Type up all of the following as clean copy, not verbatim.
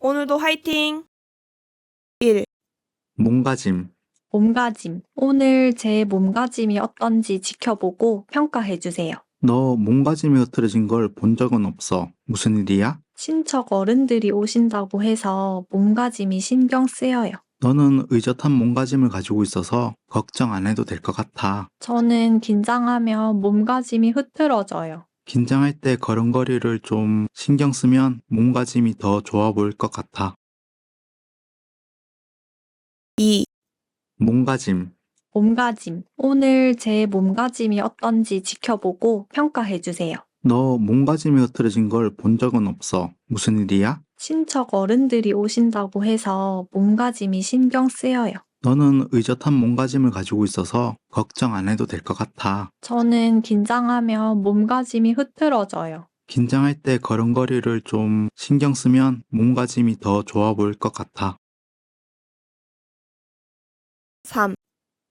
오늘도 화이팅! 1. 몸가짐, 몸가짐. 오늘 제 몸가짐이 어떤지 지켜보고 평가해주세요. 너 몸가짐이 흐트러진 걸 본 적은 없어. 무슨 일이야? 친척 어른들이 오신다고 해서 몸가짐이 신경 쓰여요. 너는 의젓한 몸가짐을 가지고 있어서 걱정 안 해도 될 것 같아. 저는 긴장하면 몸가짐이 흐트러져요. 긴장할 때 걸음걸이를 좀 신경 쓰면 몸가짐이 더 좋아 보일 것 같아. 2. 몸가짐, 몸가짐. 오늘 제 몸가짐이 어떤지 지켜보고 평가해주세요. 너 몸가짐이 흐트러진 걸 본 적은 없어. 무슨 일이야? 친척 어른들이 오신다고 해서 몸가짐이 신경 쓰여요. 너는 의젓한 몸가짐을 가지고 있어서 걱정 안 해도 될 것 같아. 저는 긴장하면 몸가짐이 흐트러져요. 긴장할 때 걸음걸이를 좀 신경 쓰면 몸가짐이 더 좋아 보일 것 같아. 3.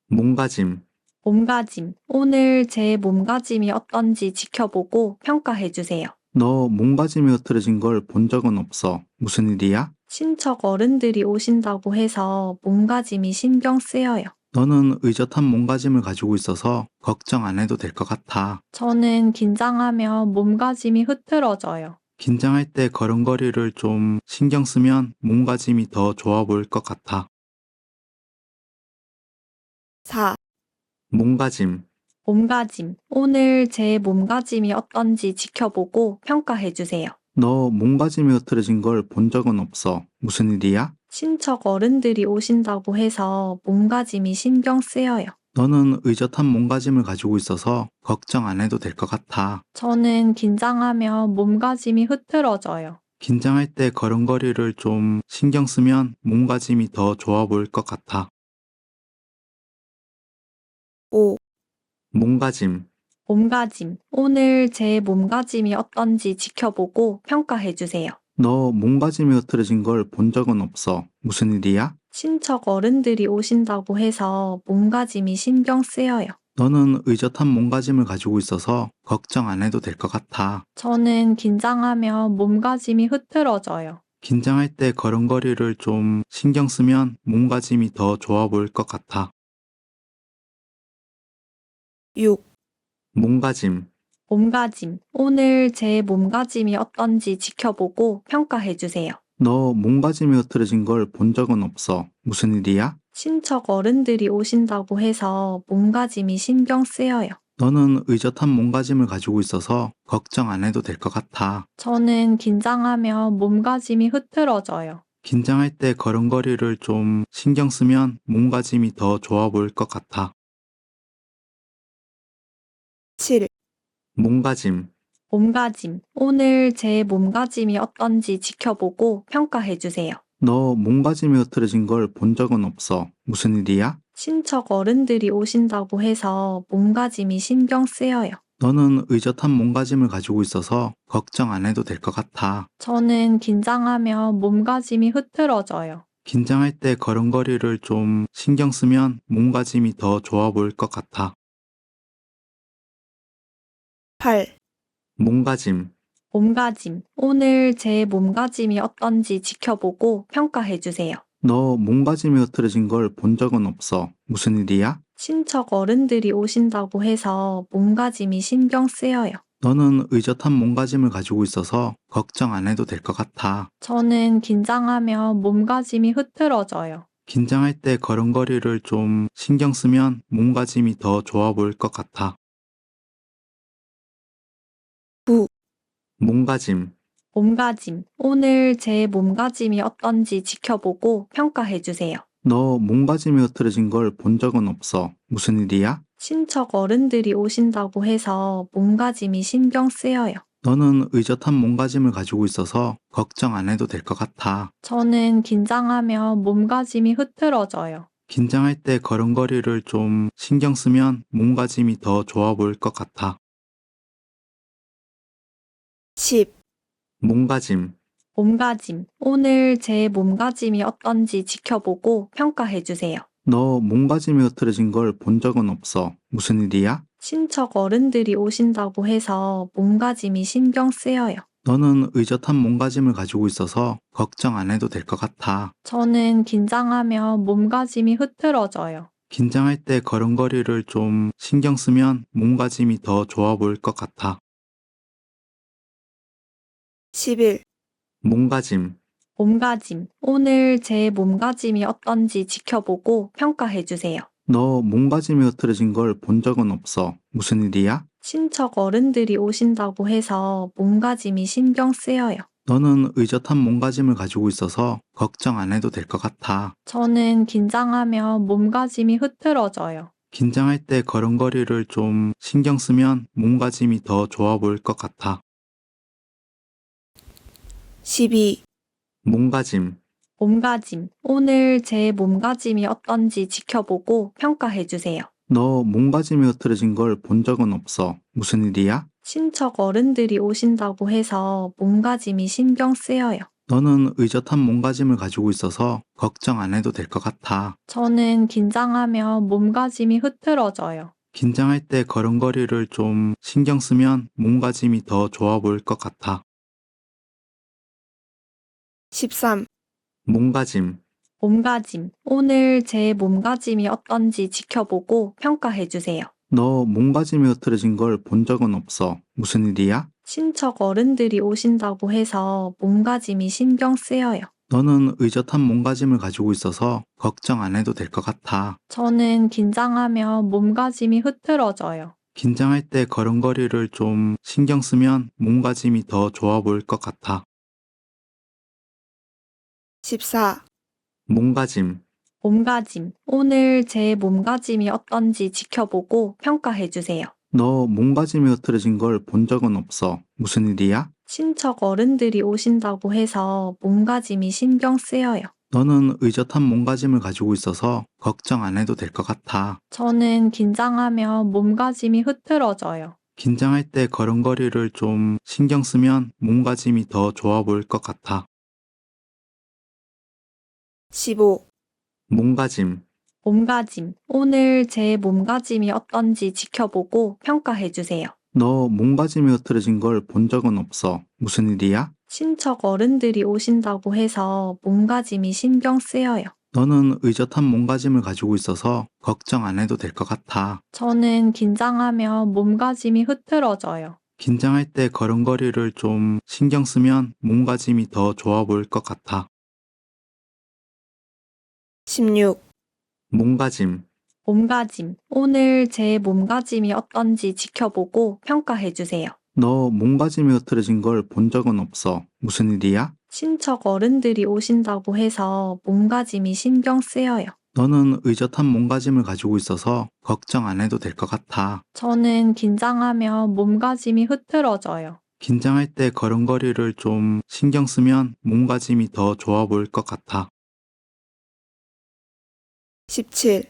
몸가짐, 몸가짐. 오늘 제 몸가짐이 어떤지 지켜보고 평가해주세요. 너 몸가짐이 흐트러진 걸 본 적은 없어. 무슨 일이야? 친척 어른들이 오신다고 해서 몸가짐이 신경 쓰여요. 너는 의젓한 몸가짐을 가지고 있어서 걱정 안 해도 될 것 같아. 저는 긴장하면 몸가짐이 흐트러져요. 긴장할 때 걸음걸이를 좀 신경 쓰면 몸가짐이 더 좋아 보일 것 같아. 4. 몸가짐, 몸가짐. 오늘 제 몸가짐이 어떤지 지켜보고 평가해주세요. 너 몸가짐이 흐트러진 걸 본 적은 없어. 무슨 일이야? 친척 어른들이 오신다고 해서 몸가짐이 신경 쓰여요. 너는 의젓한 몸가짐을 가지고 있어서 걱정 안 해도 될 것 같아. 저는 긴장하면 몸가짐이 흐트러져요. 긴장할 때 걸음걸이를 좀 신경 쓰면 몸가짐이 더 좋아 보일 것 같아. 5. 몸가짐, 몸가짐. 오늘 제 몸가짐이 어떤지 지켜보고 평가해주세요. 너 몸가짐이 흐트러진 걸 본 적은 없어. 무슨 일이야? 친척 어른들이 오신다고 해서 몸가짐이 신경 쓰여요. 너는 의젓한 몸가짐을 가지고 있어서 걱정 안 해도 될 것 같아. 저는 긴장하면 몸가짐이 흐트러져요. 긴장할 때 걸음걸이를 좀 신경 쓰면 몸가짐이 더 좋아 보일 것 같아. 6. 몸가짐, 몸가짐. 오늘 제 몸가짐이 어떤지 지켜보고 평가해주세요. 너 몸가짐이 흐트러진 걸 본 적은 없어. 무슨 일이야? 친척 어른들이 오신다고 해서 몸가짐이 신경 쓰여요. 너는 의젓한 몸가짐을 가지고 있어서 걱정 안 해도 될 것 같아. 저는 긴장하면 몸가짐이 흐트러져요. 긴장할 때 걸음걸이를 좀 신경 쓰면 몸가짐이 더 좋아 보일 것 같아. 7. 몸가짐, 몸가짐. 오늘 제 몸가짐이 어떤지 지켜보고 평가해주세요. 너 몸가짐이 흐트러진 걸 본 적은 없어. 무슨 일이야? 친척 어른들이 오신다고 해서 몸가짐이 신경 쓰여요. 너는 의젓한 몸가짐을 가지고 있어서 걱정 안 해도 될 것 같아. 저는 긴장하면 몸가짐이 흐트러져요. 긴장할 때 걸음걸이를 좀 신경 쓰면 몸가짐이 더 좋아 보일 것 같아. 8. 몸가짐, 몸가짐. 오늘 제 몸가짐이 어떤지 지켜보고 평가해주세요. 너 몸가짐이 흐트러진 걸 본 적은 없어. 무슨 일이야? 친척 어른들이 오신다고 해서 몸가짐이 신경 쓰여요. 너는 의젓한 몸가짐을 가지고 있어서 걱정 안 해도 될 것 같아. 저는 긴장하면 몸가짐이 흐트러져요. 긴장할 때 걸음걸이를 좀 신경 쓰면 몸가짐이 더 좋아 보일 것 같아. 9. 몸가짐, 몸가짐. 오늘 제 몸가짐이 어떤지 지켜보고 평가해주세요. 너 몸가짐이 흐트러진 걸 본 적은 없어. 무슨 일이야? 친척 어른들이 오신다고 해서 몸가짐이 신경 쓰여요. 너는 의젓한 몸가짐을 가지고 있어서 걱정 안 해도 될 것 같아. 저는 긴장하면 몸가짐이 흐트러져요. 긴장할 때 걸음걸이를 좀 신경 쓰면 몸가짐이 더 좋아 보일 것 같아. 10. 몸가짐, 몸가짐. 오늘 제 몸가짐이 어떤지 지켜보고 평가해주세요. 너 몸가짐이 흐트러진 걸 본 적은 없어. 무슨 일이야? 친척 어른들이 오신다고 해서 몸가짐이 신경 쓰여요. 너는 의젓한 몸가짐을 가지고 있어서 걱정 안 해도 될 것 같아. 저는 긴장하면 몸가짐이 흐트러져요. 긴장할 때 걸음걸이를 좀 신경 쓰면 몸가짐이 더 좋아 보일 것 같아. 11. 몸가짐. 몸가짐. 오늘 제 몸가짐이 어떤지 지켜보고 평가해 주세요. 너 몸가짐이 흐트러진 걸 본 적은 없어. 무슨 일이야? 친척 어른들이 오신다고 해서 몸가짐이 신경 쓰여요. 너는 의젓한 몸가짐을 가지고 있어서 걱정 안 해도 될 것 같아. 저는 긴장하면 몸가짐이 흐트러져요. 긴장할 때 걸음걸이를 좀 신경 쓰면 몸가짐이 더 좋아 보일 것 같아. 12. 몸가짐. 몸가짐. 오늘 제 몸가짐이 어떤지 지켜보고 평가해 주세요. 너 몸가짐이 흐트러진 걸 본 적은 없어. 무슨 일이야? 친척 어른들이 오신다고 해서 몸가짐이 신경 쓰여요. 너는 의젓한 몸가짐을 가지고 있어서 걱정 안 해도 될 것 같아. 저는 긴장하면 몸가짐이 흐트러져요. 긴장할 때 걸음걸이를 좀 신경 쓰면 몸가짐이 더 좋아 보일 것 같아. 13. 몸가짐. 몸가짐. 오늘 제 몸가짐이 어떤지 지켜보고 평가해 주세요. 너 몸가짐이 흐트러진 걸 본 적은 없어. 무슨 일이야? 친척 어른들이 오신다고 해서 몸가짐이 신경 쓰여요. 너는 의젓한 몸가짐을 가지고 있어서 걱정 안 해도 될 것 같아. 저는 긴장하면 몸가짐이 흐트러져요. 긴장할 때 걸음걸이를 좀 신경 쓰면 몸가짐이 더 좋아 보일 것 같아. 14. 몸가짐. 몸가짐. 오늘 제 몸가짐이 어떤지 지켜보고 평가해 주세요. 너 몸가짐이 흐트러진 걸 본 적은 없어. 무슨 일이야? 친척 어른들이 오신다고 해서 몸가짐이 신경 쓰여요. 너는 의젓한 몸가짐을 가지고 있어서 걱정 안 해도 될 것 같아. 저는 긴장하면 몸가짐이 흐트러져요. 긴장할 때 걸음걸이를 좀 신경 쓰면 몸가짐이 더 좋아 보일 것 같아. 15. 몸가짐. 몸가짐. 오늘 제 몸가짐이 어떤지 지켜보고 평가해 주세요. 너 몸가짐이 흐트러진 걸 본 적은 없어. 무슨 일이야? 친척 어른들이 오신다고 해서 몸가짐이 신경 쓰여요. 너는 의젓한 몸가짐을 가지고 있어서 걱정 안 해도 될 것 같아. 저는 긴장하면 몸가짐이 흐트러져요. 긴장할 때 걸음걸이를 좀 신경 쓰면 몸가짐이 더 좋아 보일 것 같아. 16. 몸가짐. 몸가짐. 오늘 제 몸가짐이 어떤지 지켜보고 평가해 주세요. 너 몸가짐이 흐트러진 걸 본 적은 없어. 무슨 일이야? 친척 어른들이 오신다고 해서 몸가짐이 신경 쓰여요. 너는 의젓한 몸가짐을 가지고 있어서 걱정 안 해도 될 것 같아. 저는 긴장하면 몸가짐이 흐트러져요. 긴장할 때 걸음걸이를 좀 신경 쓰면 몸가짐이 더 좋아 보일 것 같아. 17.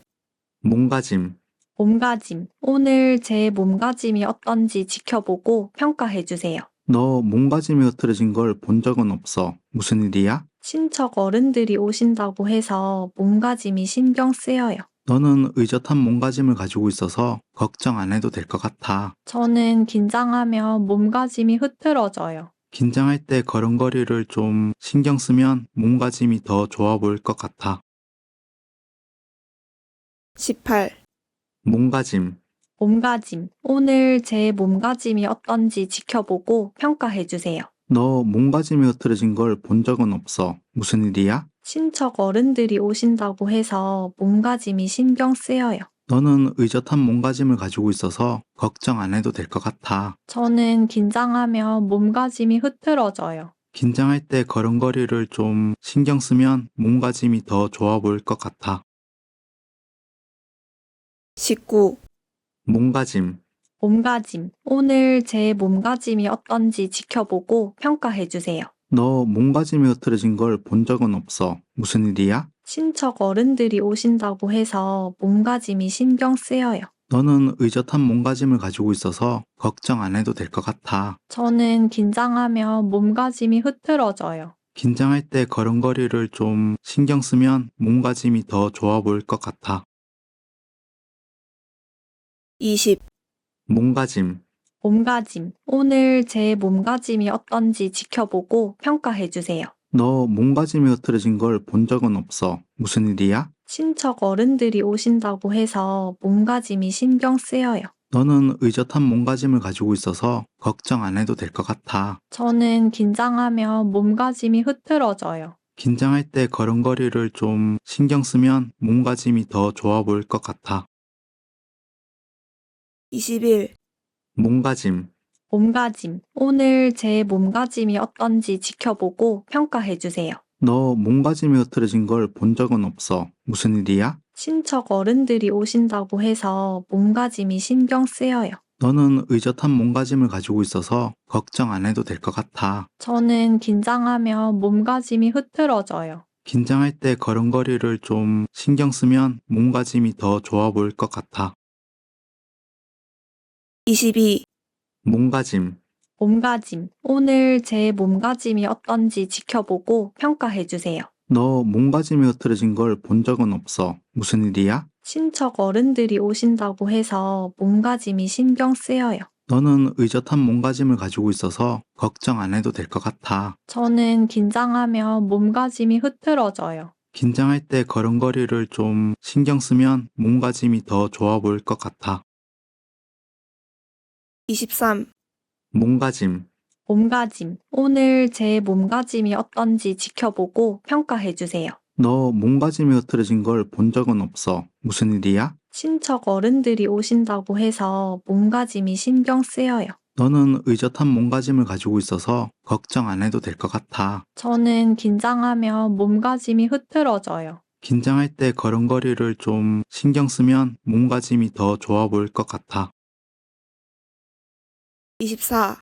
몸가짐. 몸가짐. 오늘 제 몸가짐이 어떤지 지켜보고 평가해 주세요. 너 몸가짐이 흐트러진 걸 본 적은 없어. 무슨 일이야? 친척 어른들이 오신다고 해서 몸가짐이 신경 쓰여요. 너는 의젓한 몸가짐을 가지고 있어서 걱정 안 해도 될 것 같아. 저는 긴장하면 몸가짐이 흐트러져요. 긴장할 때 걸음걸이를 좀 신경 쓰면 몸가짐이 더 좋아 보일 것 같아. 18. 몸가짐. 몸가짐. 오늘 제 몸가짐이 어떤지 지켜보고 평가해 주세요. 너 몸가짐이 흐트러진 걸 본 적은 없어. 무슨 일이야? 친척 어른들이 오신다고 해서 몸가짐이 신경 쓰여요. 너는 의젓한 몸가짐을 가지고 있어서 걱정 안 해도 될 것 같아. 저는 긴장하면 몸가짐이 흐트러져요. 긴장할 때 걸음걸이를 좀 신경 쓰면 몸가짐이 더 좋아 보일 것 같아. 19. 몸가짐. 몸가짐. 오늘 제 몸가짐이 어떤지 지켜보고 평가해 주세요. 너 몸가짐이 흐트러진 걸 본 적은 없어. 무슨 일이야? 친척 어른들이 오신다고 해서 몸가짐이 신경 쓰여요. 너는 의젓한 몸가짐을 가지고 있어서 걱정 안 해도 될 것 같아. 저는 긴장하면 몸가짐이 흐트러져요. 긴장할 때 걸음걸이를 좀 신경 쓰면 몸가짐이 더 좋아 보일 것 같아. 20. 몸가짐. 몸가짐. 오늘 제 몸가짐이 어떤지 지켜보고 평가해주세요. 너 몸가짐이 흐트러진 걸 본 적은 없어. 무슨 일이야? 친척 어른들이 오신다고 해서 몸가짐이 신경 쓰여요. 너는 의젓한 몸가짐을 가지고 있어서 걱정 안 해도 될 것 같아. 저는 긴장하면 몸가짐이 흐트러져요. 긴장할 때 걸음걸이를 좀 신경 쓰면 몸가짐이 더 좋아 보일 것 같아. 21. 몸가짐. 몸가짐. 오늘 제 몸가짐이 어떤지 지켜보고 평가해주세요. 너 몸가짐이 흐트러진 걸 본 적은 없어. 무슨 일이야? 친척 어른들이 오신다고 해서 몸가짐이 신경 쓰여요. 너는 의젓한 몸가짐을 가지고 있어서 걱정 안 해도 될 것 같아. 저는 긴장하면 몸가짐이 흐트러져요. 긴장할 때 걸음걸이를 좀 신경 쓰면 몸가짐이 더 좋아 보일 것 같아. 22. 몸가짐. 몸가짐. 오늘 제 몸가짐이 어떤지 지켜보고 평가해주세요. 너 몸가짐이 흐트러진 걸 본 적은 없어. 무슨 일이야? 친척 어른들이 오신다고 해서 몸가짐이 신경 쓰여요. 너는 의젓한 몸가짐을 가지고 있어서 걱정 안 해도 될 것 같아. 저는 긴장하면 몸가짐이 흐트러져요. 긴장할 때 걸음걸이를 좀 신경 쓰면 몸가짐이 더 좋아 보일 것 같아. 23. 몸가짐. 몸가짐. 오늘 제 몸가짐이 어떤지 지켜보고 평가해주세요. 너 몸가짐이 흐트러진 걸 본 적은 없어. 무슨 일이야? 친척 어른들이 오신다고 해서 몸가짐이 신경 쓰여요. 너는 의젓한 몸가짐을 가지고 있어서 걱정 안 해도 될 것 같아. 저는 긴장하면 몸가짐이 흐트러져요. 긴장할 때 걸음걸이를 좀 신경 쓰면 몸가짐이 더 좋아 보일 것 같아. 24.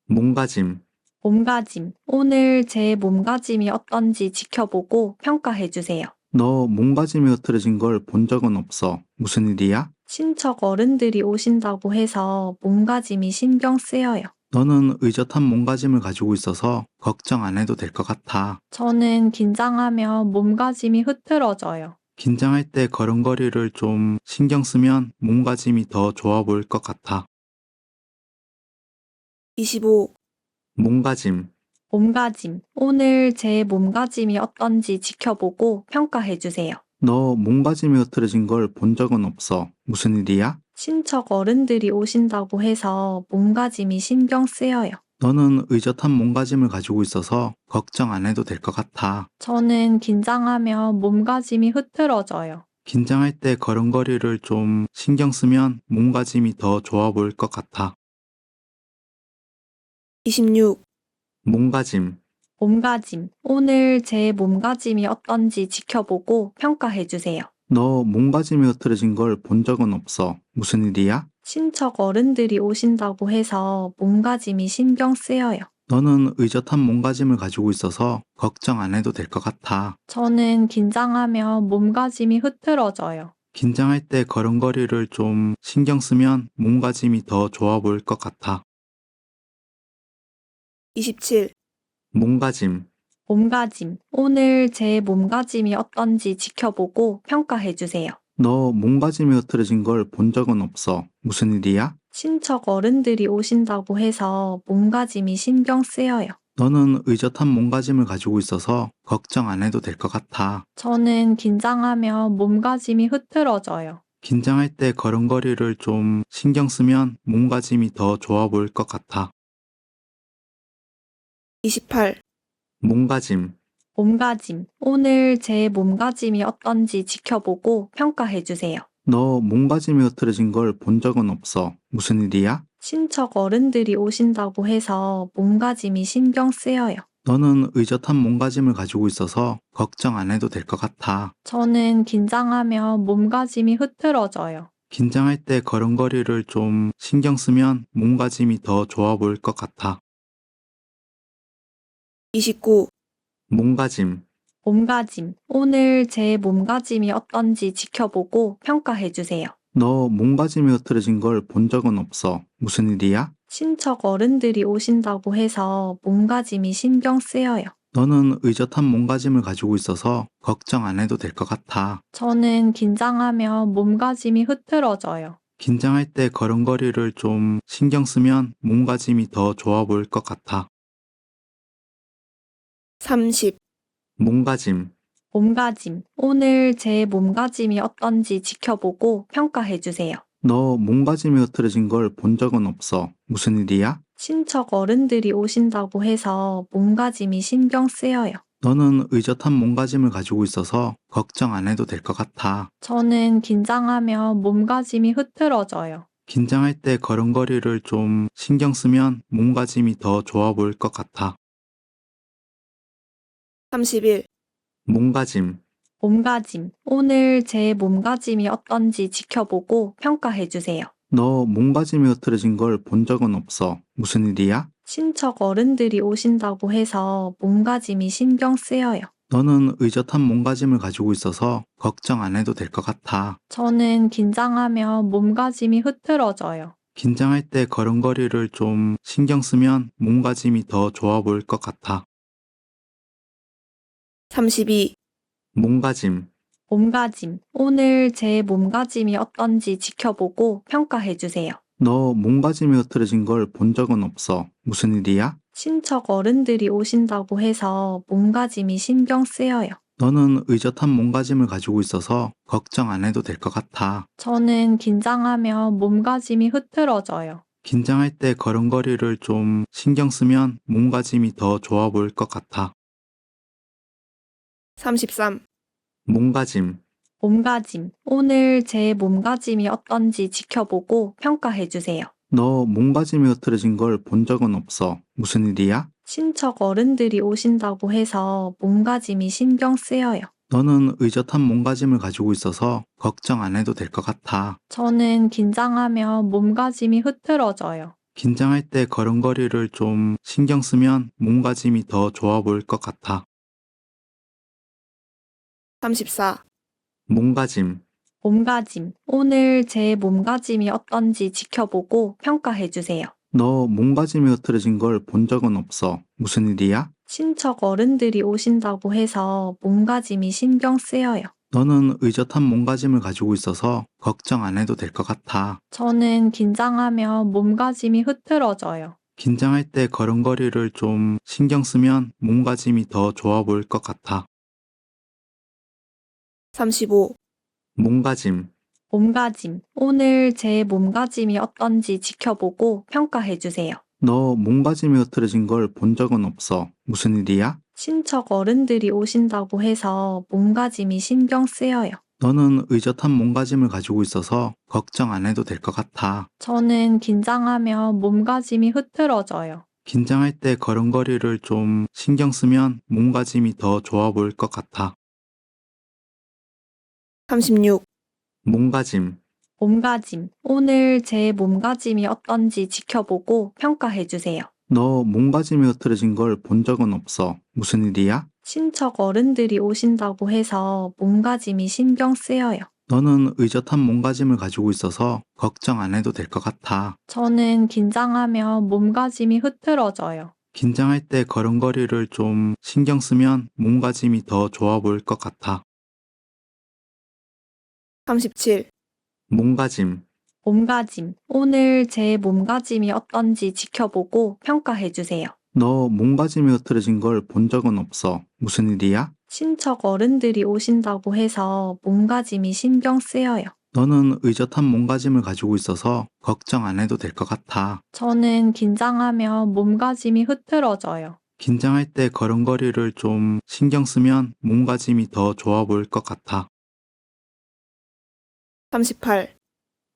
몸가짐. 몸가짐. 오늘 제 몸가짐이 어떤지 지켜보고 평가해주세요. 너 몸가짐이 흐트러진 걸 본 적은 없어. 무슨 일이야? 친척 어른들이 오신다고 해서 몸가짐이 신경 쓰여요. 너는 의젓한 몸가짐을 가지고 있어서 걱정 안 해도 될 것 같아. 저는 긴장하면 몸가짐이 흐트러져요. 긴장할 때 걸음걸이를 좀 신경 쓰면 몸가짐이 더 좋아 보일 것 같아. 25. 몸가짐. 몸가짐. 오늘 제 몸가짐이 어떤지 지켜보고 평가해주세요. 너 몸가짐이 흐트러진 걸 본 적은 없어. 무슨 일이야? 친척 어른들이 오신다고 해서 몸가짐이 신경 쓰여요. 너는 의젓한 몸가짐을 가지고 있어서 걱정 안 해도 될 것 같아. 저는 긴장하면 몸가짐이 흐트러져요. 긴장할 때 걸음걸이를 좀 신경 쓰면 몸가짐이 더 좋아 보일 것 같아. 26. 몸가짐. 몸가짐. 오늘 제 몸가짐이 어떤지 지켜보고 평가해주세요. 너 몸가짐이 흐트러진 걸 본 적은 없어. 무슨 일이야? 친척 어른들이 오신다고 해서 몸가짐이 신경 쓰여요. 너는 의젓한 몸가짐을 가지고 있어서 걱정 안 해도 될 것 같아. 저는 긴장하면 몸가짐이 흐트러져요. 긴장할 때 걸음걸이를 좀 신경 쓰면 몸가짐이 더 좋아 보일 것 같아. 27. 몸가짐. 몸가짐. 오늘 제 몸가짐이 어떤지 지켜보고 평가해주세요. 너 몸가짐이 흐트러진 걸 본 적은 없어. 무슨 일이야? 친척 어른들이 오신다고 해서 몸가짐이 신경 쓰여요. 너는 의젓한 몸가짐을 가지고 있어서 걱정 안 해도 될 것 같아. 저는 긴장하면 몸가짐이 흐트러져요. 긴장할 때 걸음걸이를 좀 신경 쓰면 몸가짐이 더 좋아 보일 것 같아. 28. 몸가짐. 몸가짐. 오늘 제 몸가짐이 어떤지 지켜보고 평가해주세요. 너 몸가짐이 흐트러진 걸 본 적은 없어. 무슨 일이야? 친척 어른들이 오신다고 해서 몸가짐이 신경 쓰여요. 너는 의젓한 몸가짐을 가지고 있어서 걱정 안 해도 될 것 같아. 저는 긴장하면 몸가짐이 흐트러져요. 긴장할 때 걸음걸이를 좀 신경 쓰면 몸가짐이 더 좋아 보일 것 같아. 29. 몸가짐. 몸가짐. 오늘 제 몸가짐이 어떤지 지켜보고 평가해주세요. 너 몸가짐이 흐트러진 걸 본 적은 없어. 무슨 일이야? 친척 어른들이 오신다고 해서 몸가짐이 신경 쓰여요. 너는 의젓한 몸가짐을 가지고 있어서 걱정 안 해도 될 것 같아. 저는 긴장하면 몸가짐이 흐트러져요. 긴장할 때 걸음걸이를 좀 신경 쓰면 몸가짐이 더 좋아 보일 것 같아. 30. 몸가짐. 몸가짐. 오늘 제 몸가짐이 어떤지 지켜보고 평가해주세요. 너 몸가짐이 흐트러진 걸 본 적은 없어. 무슨 일이야? 친척 어른들이 오신다고 해서 몸가짐이 신경 쓰여요. 너는 의젓한 몸가짐을 가지고 있어서 걱정 안 해도 될 것 같아. 저는 긴장하면 몸가짐이 흐트러져요. 긴장할 때 걸음걸이를 좀 신경 쓰면 몸가짐이 더 좋아 보일 것 같아. 31. 몸가짐. 몸가짐. 오늘 제 몸가짐이 어떤지 지켜보고 평가해주세요. 너 몸가짐이 흐트러진 걸 본 적은 없어. 무슨 일이야? 친척 어른들이 오신다고 해서 몸가짐이 신경 쓰여요. 너는 의젓한 몸가짐을 가지고 있어서 걱정 안 해도 될 것 같아. 저는 긴장하면 몸가짐이 흐트러져요. 긴장할 때 걸음걸이를 좀 신경 쓰면 몸가짐이 더 좋아 보일 것 같아. 32. 몸가짐. 몸가짐. 오늘 제 몸가짐이 어떤지 지켜보고 평가해주세요. 너 몸가짐이 흐트러진 걸 본 적은 없어. 무슨 일이야? 친척 어른들이 오신다고 해서 몸가짐이 신경 쓰여요. 너는 의젓한 몸가짐을 가지고 있어서 걱정 안 해도 될 것 같아. 저는 긴장하면 몸가짐이 흐트러져요. 긴장할 때 걸음걸이를 좀 신경 쓰면 몸가짐이 더 좋아 보일 것 같아. 33. 몸가짐. 몸가짐. 오늘 제 몸가짐이 어떤지 지켜보고 평가해주세요. 너 몸가짐이 흐트러진 걸 본 적은 없어. 무슨 일이야? 친척 어른들이 오신다고 해서 몸가짐이 신경 쓰여요. 너는 의젓한 몸가짐을 가지고 있어서 걱정 안 해도 될 것 같아. 저는 긴장하면 몸가짐이 흐트러져요. 긴장할 때 걸음걸이를 좀 신경 쓰면 몸가짐이 더 좋아 보일 것 같아. 34. 몸가짐. 몸가짐. 오늘 제 몸가짐이 어떤지 지켜보고 평가해주세요. 너 몸가짐이 흐트러진 걸 본 적은 없어. 무슨 일이야? 친척 어른들이 오신다고 해서 몸가짐이 신경 쓰여요. 너는 의젓한 몸가짐을 가지고 있어서 걱정 안 해도 될 것 같아. 저는 긴장하면 몸가짐이 흐트러져요. 긴장할 때 걸음걸이를 좀 신경 쓰면 몸가짐이 더 좋아 보일 것 같아. 35. 몸가짐. 몸가짐. 오늘 제 몸가짐이 어떤지 지켜보고 평가해주세요. 너 몸가짐이 흐트러진 걸 본 적은 없어. 무슨 일이야? 친척 어른들이 오신다고 해서 몸가짐이 신경 쓰여요. 너는 의젓한 몸가짐을 가지고 있어서 걱정 안 해도 될 것 같아. 저는 긴장하면 몸가짐이 흐트러져요. 긴장할 때 걸음걸이를 좀 신경 쓰면 몸가짐이 더 좋아 보일 것 같아. 36. 몸가짐. 몸가짐. 오늘 제 몸가짐이 어떤지 지켜보고 평가해주세요. 너 몸가짐이 흐트러진 걸 본 적은 없어. 무슨 일이야? 친척 어른들이 오신다고 해서 몸가짐이 신경 쓰여요. 너는 의젓한 몸가짐을 가지고 있어서 걱정 안 해도 될 것 같아. 저는 긴장하면 몸가짐이 흐트러져요. 긴장할 때 걸음걸이를 좀 신경 쓰면 몸가짐이 더 좋아 보일 것 같아. 37. 몸가짐. 몸가짐. 오늘 제 몸가짐이 어떤지 지켜보고 평가해주세요. 너 몸가짐이 흐트러진 걸 본 적은 없어. 무슨 일이야? 친척 어른들이 오신다고 해서 몸가짐이 신경 쓰여요. 너는 의젓한 몸가짐을 가지고 있어서 걱정 안 해도 될 것 같아. 저는 긴장하면 몸가짐이 흐트러져요. 긴장할 때 걸음걸이를 좀 신경 쓰면 몸가짐이 더 좋아 보일 것 같아. 38.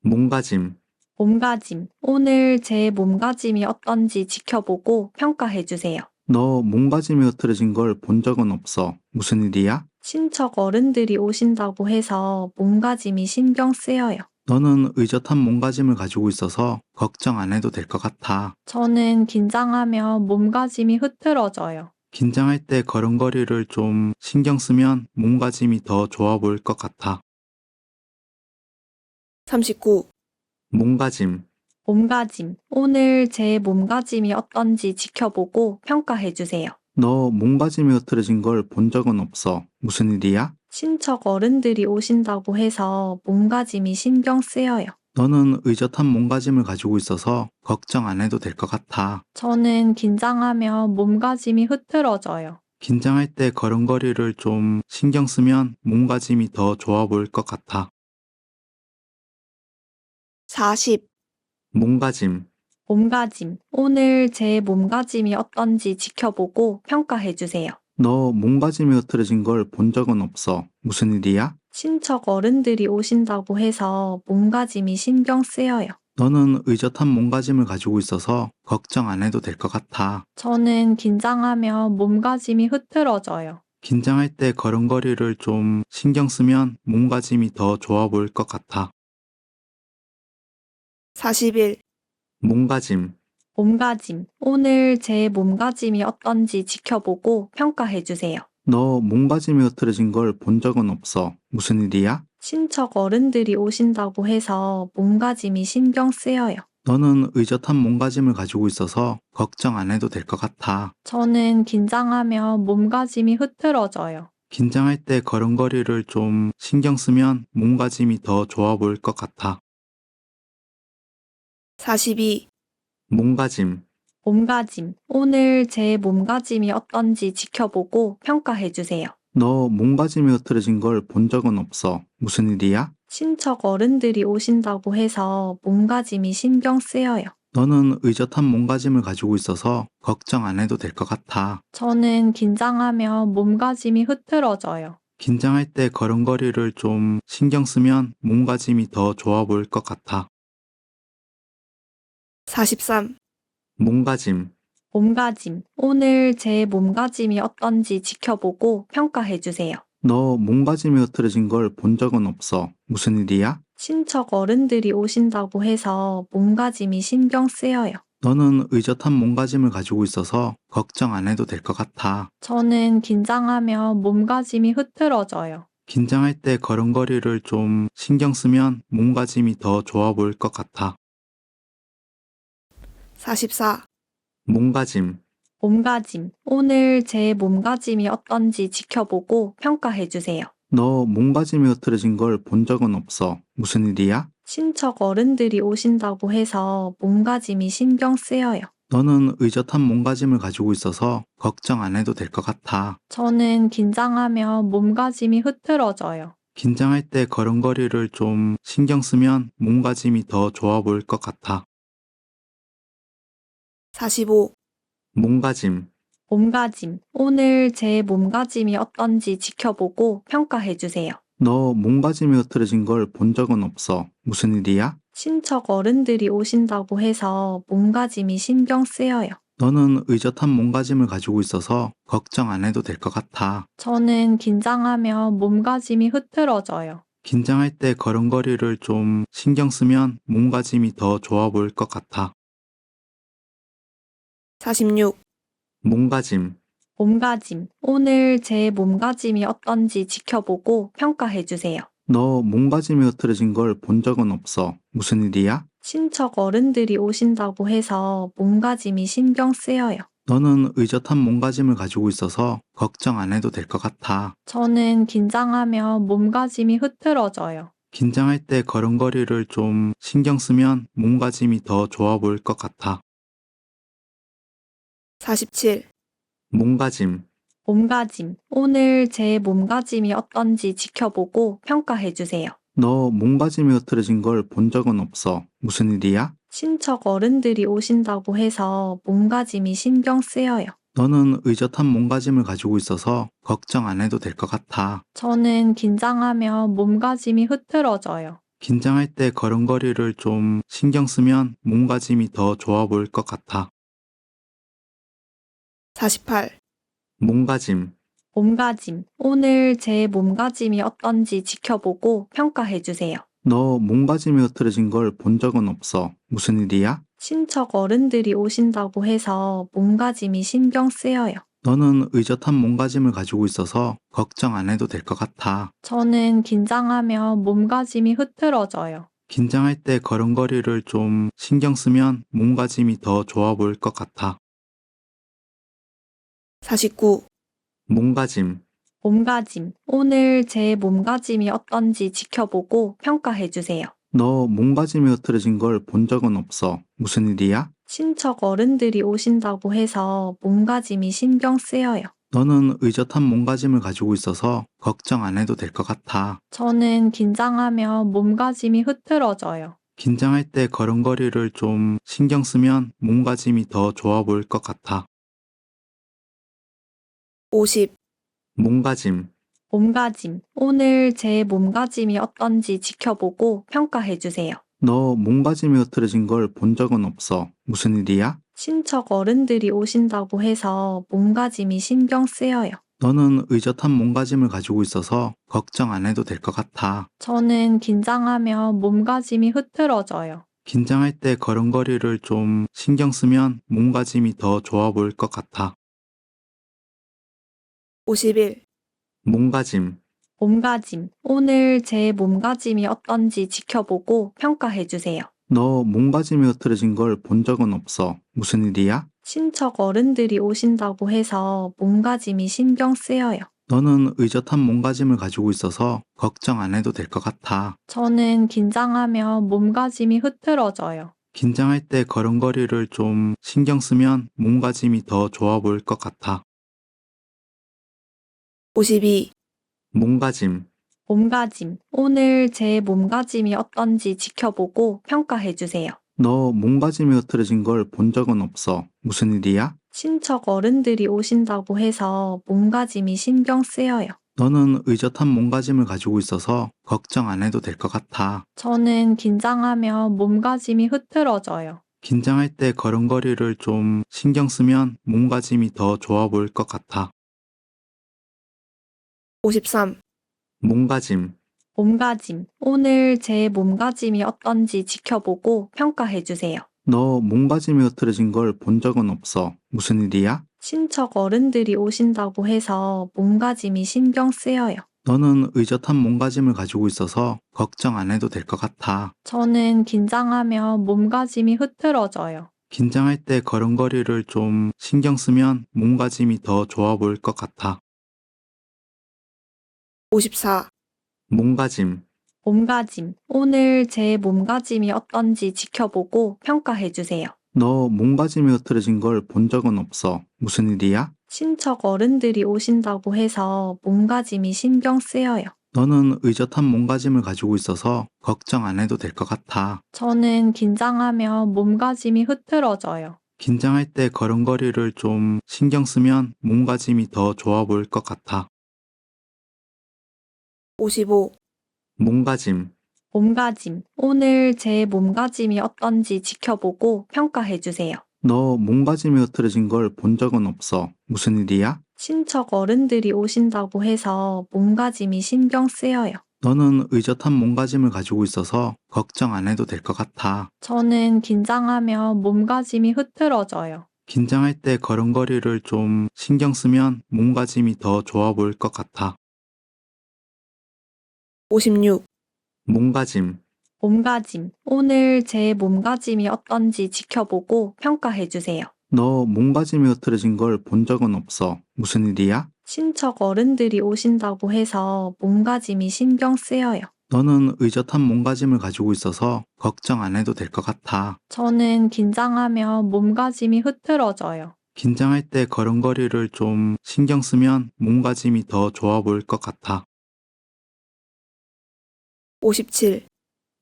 몸가짐. 몸가짐. 오늘 제 몸가짐이 어떤지 지켜보고 평가해주세요. 너 몸가짐이 흐트러진 걸 본 적은 없어. 무슨 일이야? 친척 어른들이 오신다고 해서 몸가짐이 신경 쓰여요. 너는 의젓한 몸가짐을 가지고 있어서 걱정 안 해도 될 것 같아. 저는 긴장하면 몸가짐이 흐트러져요. 긴장할 때 걸음걸이를 좀 신경 쓰면 몸가짐이 더 좋아 보일 것 같아. 39. 몸가짐. 몸가짐. 오늘 제 몸가짐이 어떤지 지켜보고 평가해주세요. 너 몸가짐이 흐트러진 걸 본 적은 없어. 무슨 일이야? 친척 어른들이 오신다고 해서 몸가짐이 신경 쓰여요. 너는 의젓한 몸가짐을 가지고 있어서 걱정 안 해도 될 것 같아. 저는 긴장하면 몸가짐이 흐트러져요. 긴장할 때 걸음걸이를 좀 신경 쓰면 몸가짐이 더 좋아 보일 것 같아. 40. 몸가짐. 몸가짐. 오늘 제 몸가짐이 어떤지 지켜보고 평가해 주세요. 너 몸가짐이 흐트러진 걸 본 적은 없어. 무슨 일이야? 친척 어른들이 오신다고 해서 몸가짐이 신경 쓰여요. 너는 의젓한 몸가짐을 가지고 있어서 걱정 안 해도 될 것 같아. 저는 긴장하면 몸가짐이 흐트러져요. 긴장할 때 걸음걸이를 좀 신경 쓰면 몸가짐이 더 좋아 보일 것 같아. 41. 몸가짐. 몸가짐. 오늘 제 몸가짐이 어떤지 지켜보고 평가해 주세요. 너 몸가짐이 흐트러진 걸 본 적은 없어. 무슨 일이야? 친척 어른들이 오신다고 해서 몸가짐이 신경 쓰여요. 너는 의젓한 몸가짐을 가지고 있어서 걱정 안 해도 될 것 같아. 저는 긴장하면 몸가짐이 흐트러져요. 긴장할 때 걸음걸이를 좀 신경 쓰면 몸가짐이 더 좋아 보일 것 같아. 42. 몸가짐. 몸가짐. 오늘 제 몸가짐이 어떤지 지켜보고 평가해 주세요. 너 몸가짐이 흐트러진 걸 본 적은 없어. 무슨 일이야? 친척 어른들이 오신다고 해서 몸가짐이 신경 쓰여요. 너는 의젓한 몸가짐을 가지고 있어서 걱정 안 해도 될 것 같아. 저는 긴장하면 몸가짐이 흐트러져요. 긴장할 때 걸음걸이를 좀 신경 쓰면 몸가짐이 더 좋아 보일 것 같아. 43. 몸가짐. 몸가짐. 오늘 제 몸가짐이 어떤지 지켜보고 평가해 주세요. 너 몸가짐이 흐트러진 걸 본 적은 없어. 무슨 일이야? 친척 어른들이 오신다고 해서 몸가짐이 신경 쓰여요. 너는 의젓한 몸가짐을 가지고 있어서 걱정 안 해도 될 것 같아. 저는 긴장하면 몸가짐이 흐트러져요. 긴장할 때 걸음걸이를 좀 신경 쓰면 몸가짐이 더 좋아 보일 것 같아. 44. 몸가짐. 몸가짐. 오늘 제 몸가짐이 어떤지 지켜보고 평가해 주세요. 너 몸가짐이 흐트러진 걸 본 적은 없어. 무슨 일이야? 친척 어른들이 오신다고 해서 몸가짐이 신경 쓰여요. 너는 의젓한 몸가짐을 가지고 있어서 걱정 안 해도 될 것 같아. 저는 긴장하면 몸가짐이 흐트러져요. 긴장할 때 걸음걸이를 좀 신경 쓰면 몸가짐이 더 좋아 보일 것 같아. 45. 몸가짐. 몸가짐. 오늘 제 몸가짐이 어떤지 지켜보고 평가해 주세요. 너 몸가짐이 흐트러진 걸 본 적은 없어. 무슨 일이야? 친척 어른들이 오신다고 해서 몸가짐이 신경 쓰여요. 너는 의젓한 몸가짐을 가지고 있어서 걱정 안 해도 될 것 같아. 저는 긴장하면 몸가짐이 흐트러져요. 긴장할 때 걸음걸이를 좀 신경 쓰면 몸가짐이 더 좋아 보일 것 같아. 46. 몸가짐. 몸가짐. 오늘 제 몸가짐이 어떤지 지켜보고 평가해 주세요. 너 몸가짐이 흐트러진 걸 본 적은 없어. 무슨 일이야? 친척 어른들이 오신다고 해서 몸가짐이 신경 쓰여요. 너는 의젓한 몸가짐을 가지고 있어서 걱정 안 해도 될 것 같아. 저는 긴장하면 몸가짐이 흐트러져요. 긴장할 때 걸음걸이를 좀 신경 쓰면 몸가짐이 더 좋아 보일 것 같아. 47. 몸가짐. 몸가짐. 오늘 제 몸가짐이 어떤지 지켜보고 평가해 주세요. 너 몸가짐이 흐트러진 걸 본 적은 없어. 무슨 일이야? 친척 어른들이 오신다고 해서 몸가짐이 신경 쓰여요. 너는 의젓한 몸가짐을 가지고 있어서 걱정 안 해도 될 것 같아. 저는 긴장하면 몸가짐이 흐트러져요. 긴장할 때 걸음걸이를 좀 신경 쓰면 몸가짐이 더 좋아 보일 것 같아. 48. 몸가짐. 몸가짐. 오늘 제 몸가짐이 어떤지 지켜보고 평가해 주세요. 너 몸가짐이 흐트러진 걸 본 적은 없어. 무슨 일이야? 친척 어른들이 오신다고 해서 몸가짐이 신경 쓰여요. 너는 의젓한 몸가짐을 가지고 있어서 걱정 안 해도 될 것 같아. 저는 긴장하면 몸가짐이 흐트러져요. 긴장할 때 걸음걸이를 좀 신경 쓰면 몸가짐이 더 좋아 보일 것 같아. 49. 몸가짐. 몸가짐. 오늘 제 몸가짐이 어떤지 지켜보고 평가해 주세요. 너 몸가짐이 흐트러진 걸 본 적은 없어. 무슨 일이야? 친척 어른들이 오신다고 해서 몸가짐이 신경 쓰여요. 너는 의젓한 몸가짐을 가지고 있어서 걱정 안 해도 될 것 같아. 저는 긴장하면 몸가짐이 흐트러져요. 긴장할 때 걸음걸이를 좀 신경 쓰면 몸가짐이 더 좋아 보일 것 같아. 50, 몸가짐. 몸가짐. 오늘 제 몸가짐이 어떤지 지켜보고 평가해 주세요. 너 몸가짐이 흐트러진 걸 본 적은 없어. 무슨 일이야? 친척 어른들이 오신다고 해서 몸가짐이 신경 쓰여요. 너는 의젓한 몸가짐을 가지고 있어서 걱정 안 해도 될 것 같아. 저는 긴장하면 몸가짐이 흐트러져요. 긴장할 때 걸음걸이를 좀 신경 쓰면 몸가짐이 더 좋아 보일 것 같아. 51, 몸가짐. 몸가짐. 오늘 제 몸가짐이 어떤지 지켜보고 평가해 주세요. 너 몸가짐이 흐트러진 걸 본 적은 없어. 무슨 일이야? 친척 어른들이 오신다고 해서 몸가짐이 신경 쓰여요. 너는 의젓한 몸가짐을 가지고 있어서 걱정 안 해도 될 것 같아. 저는 긴장하면 몸가짐이 흐트러져요. 긴장할 때 걸음걸이를 좀 신경 쓰면 몸가짐이 더 좋아 보일 것 같아. 52, 몸가짐. 몸가짐. 오늘 제 몸가짐이 어떤지 지켜보고 평가해 주세요. 너 몸가짐이 흐트러진 걸 본 적은 없어. 무슨 일이야? 친척 어른들이 오신다고 해서 몸가짐이 신경 쓰여요. 너는 의젓한 몸가짐을 가지고 있어서 걱정 안 해도 될 것 같아. 저는 긴장하면 몸가짐이 흐트러져요. 긴장할 때 걸음걸이를 좀 신경 쓰면 몸가짐이 더 좋아 보일 것 같아. 53, 몸가짐. 몸가짐. 오늘 제 몸가짐이 어떤지 지켜보고 평가해 주세요. 너 몸가짐이 흐트러진 걸 본 적은 없어. 무슨 일이야? 친척 어른들이 오신다고 해서 몸가짐이 신경 쓰여요. 너는 의젓한 몸가짐을 가지고 있어서 걱정 안 해도 될 것 같아. 저는 긴장하면 몸가짐이 흐트러져요. 긴장할 때 걸음걸이를 좀 신경 쓰면 몸가짐이 더 좋아 보일 것 같아. 54, 몸가짐. 몸가짐. 오늘 제 몸가짐이 어떤지 지켜보고 평가해 주세요. 너 몸가짐이 흐트러진 걸 본 적은 없어. 무슨 일이야? 친척 어른들이 오신다고 해서 몸가짐이 신경 쓰여요. 너는 의젓한 몸가짐을 가지고 있어서 걱정 안 해도 될 것 같아. 저는 긴장하면 몸가짐이 흐트러져요. 긴장할 때 걸음걸이를 좀 신경 쓰면 몸가짐이 더 좋아 보일 것 같아. 55, 몸가짐. 몸가짐. 오늘 제 몸가짐이 어떤지 지켜보고 평가해 주세요. 너 몸가짐이 흐트러진 걸 본 적은 없어. 무슨 일이야? 친척 어른들이 오신다고 해서 몸가짐이 신경 쓰여요. 너는 의젓한 몸가짐을 가지고 있어서 걱정 안 해도 될 것 같아. 저는 긴장하면 몸가짐이 흐트러져요. 긴장할 때 걸음걸이를 좀 신경 쓰면 몸가짐이 더 좋아 보일 것 같아. 56, 몸가짐. 몸가짐. 오늘 제 몸가짐이 어떤지 지켜보고 평가해 주세요. 너 몸가짐이 흐트러진 걸 본 적은 없어. 무슨 일이야? 친척 어른들이 오신다고 해서 몸가짐이 신경 쓰여요. 너는 의젓한 몸가짐을 가지고 있어서 걱정 안 해도 될 것 같아. 저는 긴장하면 몸가짐이 흐트러져요. 긴장할 때 걸음걸이를 좀 신경 쓰면 몸가짐이 더 좋아 보일 것 같아. 57,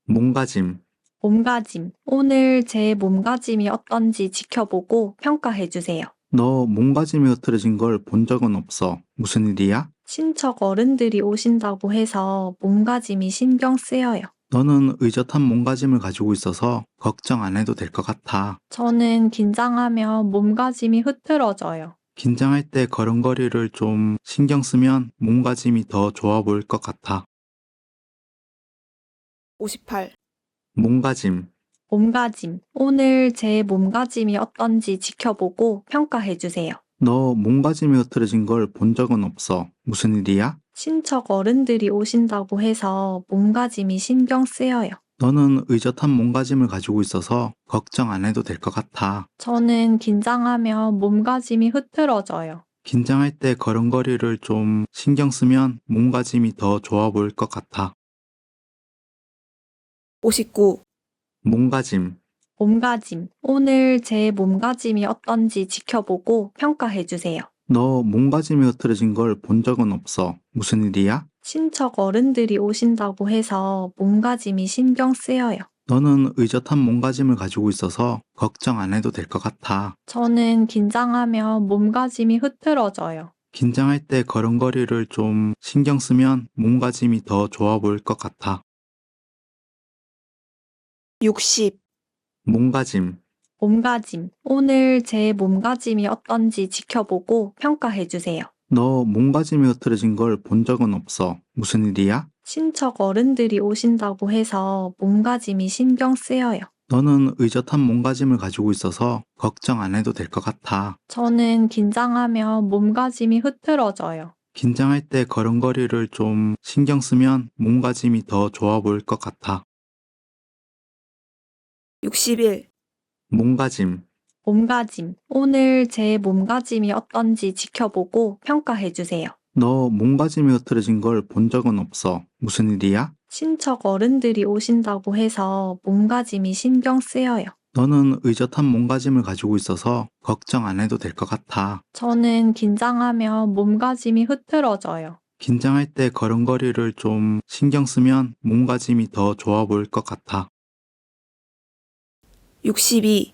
몸가짐. 몸가짐. 오늘 제 몸가짐이 어떤지 지켜보고 평가해 주세요. 너 몸가짐이 흐트러진 걸 본 적은 없어. 무슨 일이야? 친척 어른들이 오신다고 해서 몸가짐이 신경 쓰여요. 너는 의젓한 몸가짐을 가지고 있어서 걱정 안 해도 될 것 같아. 저는 긴장하면 몸가짐이 흐트러져요. 긴장할 때 걸음걸이를 좀 신경 쓰면 몸가짐이 더 좋아 보일 것 같아. 58, 몸가짐. 몸가짐. 오늘 제 몸가짐이 어떤지 지켜보고 평가해 주세요. 너 몸가짐이 흐트러진 걸 본 적은 없어. 무슨 일이야? 친척 어른들이 오신다고 해서 몸가짐이 신경 쓰여요. 너는 의젓한 몸가짐을 가지고 있어서 걱정 안 해도 될 것 같아. 저는 긴장하면 몸가짐이 흐트러져요. 긴장할 때 걸음걸이를 좀 신경 쓰면 몸가짐이 더 좋아 보일 것 같아. 59, 몸가짐, 몸가짐. 오늘 제 몸가짐이 어떤지 지켜보고 평가해주세요. 너 몸가짐이 흐트러진 걸 본 적은 없어. 무슨 일이야? 친척 어른들이 오신다고 해서 몸가짐이 신경 쓰여요. 너는 의젓한 몸가짐을 가지고 있어서 걱정 안 해도 될 것 같아. 저는 긴장하면 몸가짐이 흐트러져요. 긴장할 때 걸음걸이를 좀 신경 쓰면 몸가짐이 더 좋아 보일 것 같아. 60, 몸가짐, 몸가짐. 오늘 제 몸가짐이 어떤지 지켜보고 평가해주세요. 너 몸가짐이 흐트러진 걸 본 적은 없어. 무슨 일이야? 친척 어른들이 오신다고 해서 몸가짐이 신경 쓰여요. 너는 의젓한 몸가짐을 가지고 있어서 걱정 안 해도 될 것 같아. 저는 긴장하면 몸가짐이 흐트러져요. 긴장할 때 걸음걸이를 좀 신경 쓰면 몸가짐이 더 좋아 보일 것 같아. 61, 몸가짐, 몸가짐. 오늘 제 몸가짐이 어떤지 지켜보고 평가해주세요. 너 몸가짐이 흐트러진 걸 본 적은 없어. 무슨 일이야? 친척 어른들이 오신다고 해서 몸가짐이 신경 쓰여요. 너는 의젓한 몸가짐을 가지고 있어서 걱정 안 해도 될 것 같아. 저는 긴장하면 몸가짐이 흐트러져요. 긴장할 때 걸음걸이를 좀 신경 쓰면 몸가짐이 더 좋아 보일 것 같아. 62,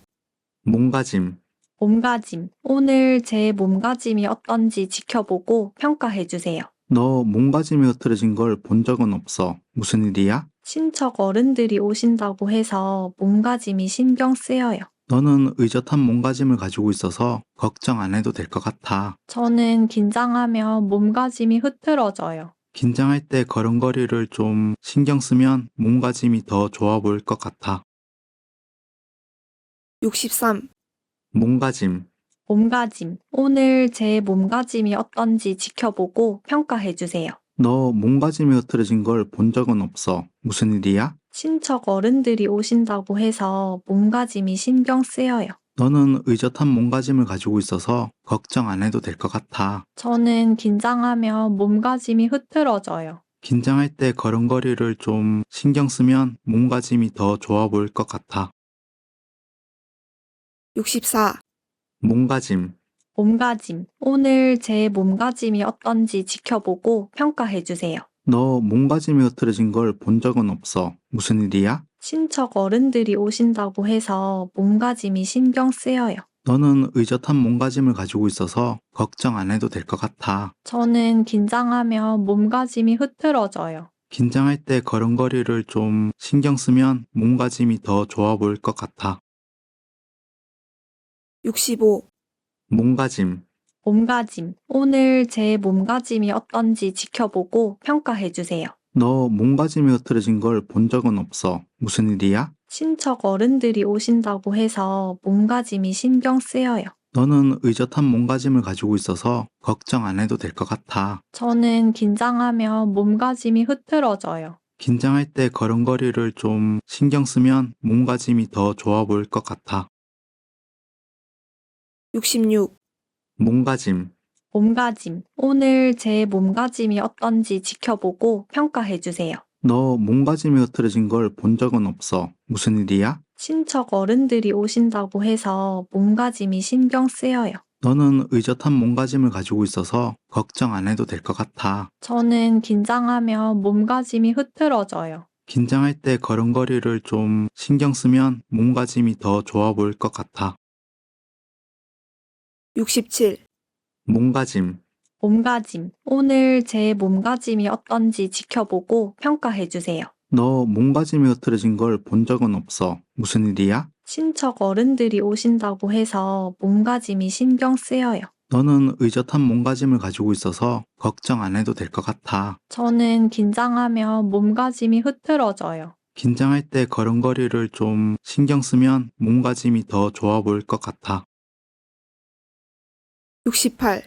몸가짐, 몸가짐. 오늘 제 몸가짐이 어떤지 지켜보고 평가해주세요. 너 몸가짐이 흐트러진 걸 본 적은 없어. 무슨 일이야? 친척 어른들이 오신다고 해서 몸가짐이 신경 쓰여요. 너는 의젓한 몸가짐을 가지고 있어서 걱정 안 해도 될 것 같아. 저는 긴장하면 몸가짐이 흐트러져요. 긴장할 때 걸음걸이를 좀 신경 쓰면 몸가짐이 더 좋아 보일 것 같아. 63, 몸가짐, 몸가짐. 오늘 제 몸가짐이 어떤지 지켜보고 평가해주세요. 너 몸가짐이 흐트러진 걸 본 적은 없어. 무슨 일이야? 친척 어른들이 오신다고 해서 몸가짐이 신경 쓰여요. 너는 의젓한 몸가짐을 가지고 있어서 걱정 안 해도 될 것 같아. 저는 긴장하면 몸가짐이 흐트러져요. 긴장할 때 걸음걸이를 좀 신경 쓰면 몸가짐이 더 좋아 보일 것 같아. 64, 몸가짐, 몸가짐. 오늘 제 몸가짐이 어떤지 지켜보고 평가해주세요. 너 몸가짐이 흐트러진 걸 본 적은 없어. 무슨 일이야? 친척 어른들이 오신다고 해서 몸가짐이 신경 쓰여요. 너는 의젓한 몸가짐을 가지고 있어서 걱정 안 해도 될 것 같아. 저는 긴장하면 몸가짐이 흐트러져요. 긴장할 때 걸음걸이를 좀 신경 쓰면 몸가짐이 더 좋아 보일 것 같아. 65, 몸가짐, 몸가짐. 오늘 제 몸가짐이 어떤지 지켜보고 평가해주세요. 너 몸가짐이 흐트러진 걸 본 적은 없어. 무슨 일이야? 친척 어른들이 오신다고 해서 몸가짐이 신경 쓰여요. 너는 의젓한 몸가짐을 가지고 있어서 걱정 안 해도 될 것 같아. 저는 긴장하면 몸가짐이 흐트러져요. 긴장할 때 걸음걸이를 좀 신경 쓰면 몸가짐이 더 좋아 보일 것 같아. 66, 몸가짐, 몸가짐. 오늘 제 몸가짐이 어떤지 지켜보고 평가해주세요. 너 몸가짐이 흐트러진 걸 본 적은 없어. 무슨 일이야? 친척 어른들이 오신다고 해서 몸가짐이 신경 쓰여요. 너는 의젓한 몸가짐을 가지고 있어서 걱정 안 해도 될 것 같아. 저는 긴장하면 몸가짐이 흐트러져요. 긴장할 때 걸음걸이를 좀 신경 쓰면 몸가짐이 더 좋아 보일 것 같아. 67, 몸가짐, 몸가짐. 오늘 제 몸가짐이 어떤지 지켜보고 평가해주세요. 너 몸가짐이 흐트러진 걸 본 적은 없어. 무슨 일이야? 친척 어른들이 오신다고 해서 몸가짐이 신경 쓰여요. 너는 의젓한 몸가짐을 가지고 있어서 걱정 안 해도 될 것 같아. 저는 긴장하면 몸가짐이 흐트러져요. 긴장할 때 걸음걸이를 좀 신경 쓰면 몸가짐이 더 좋아 보일 것 같아. 68,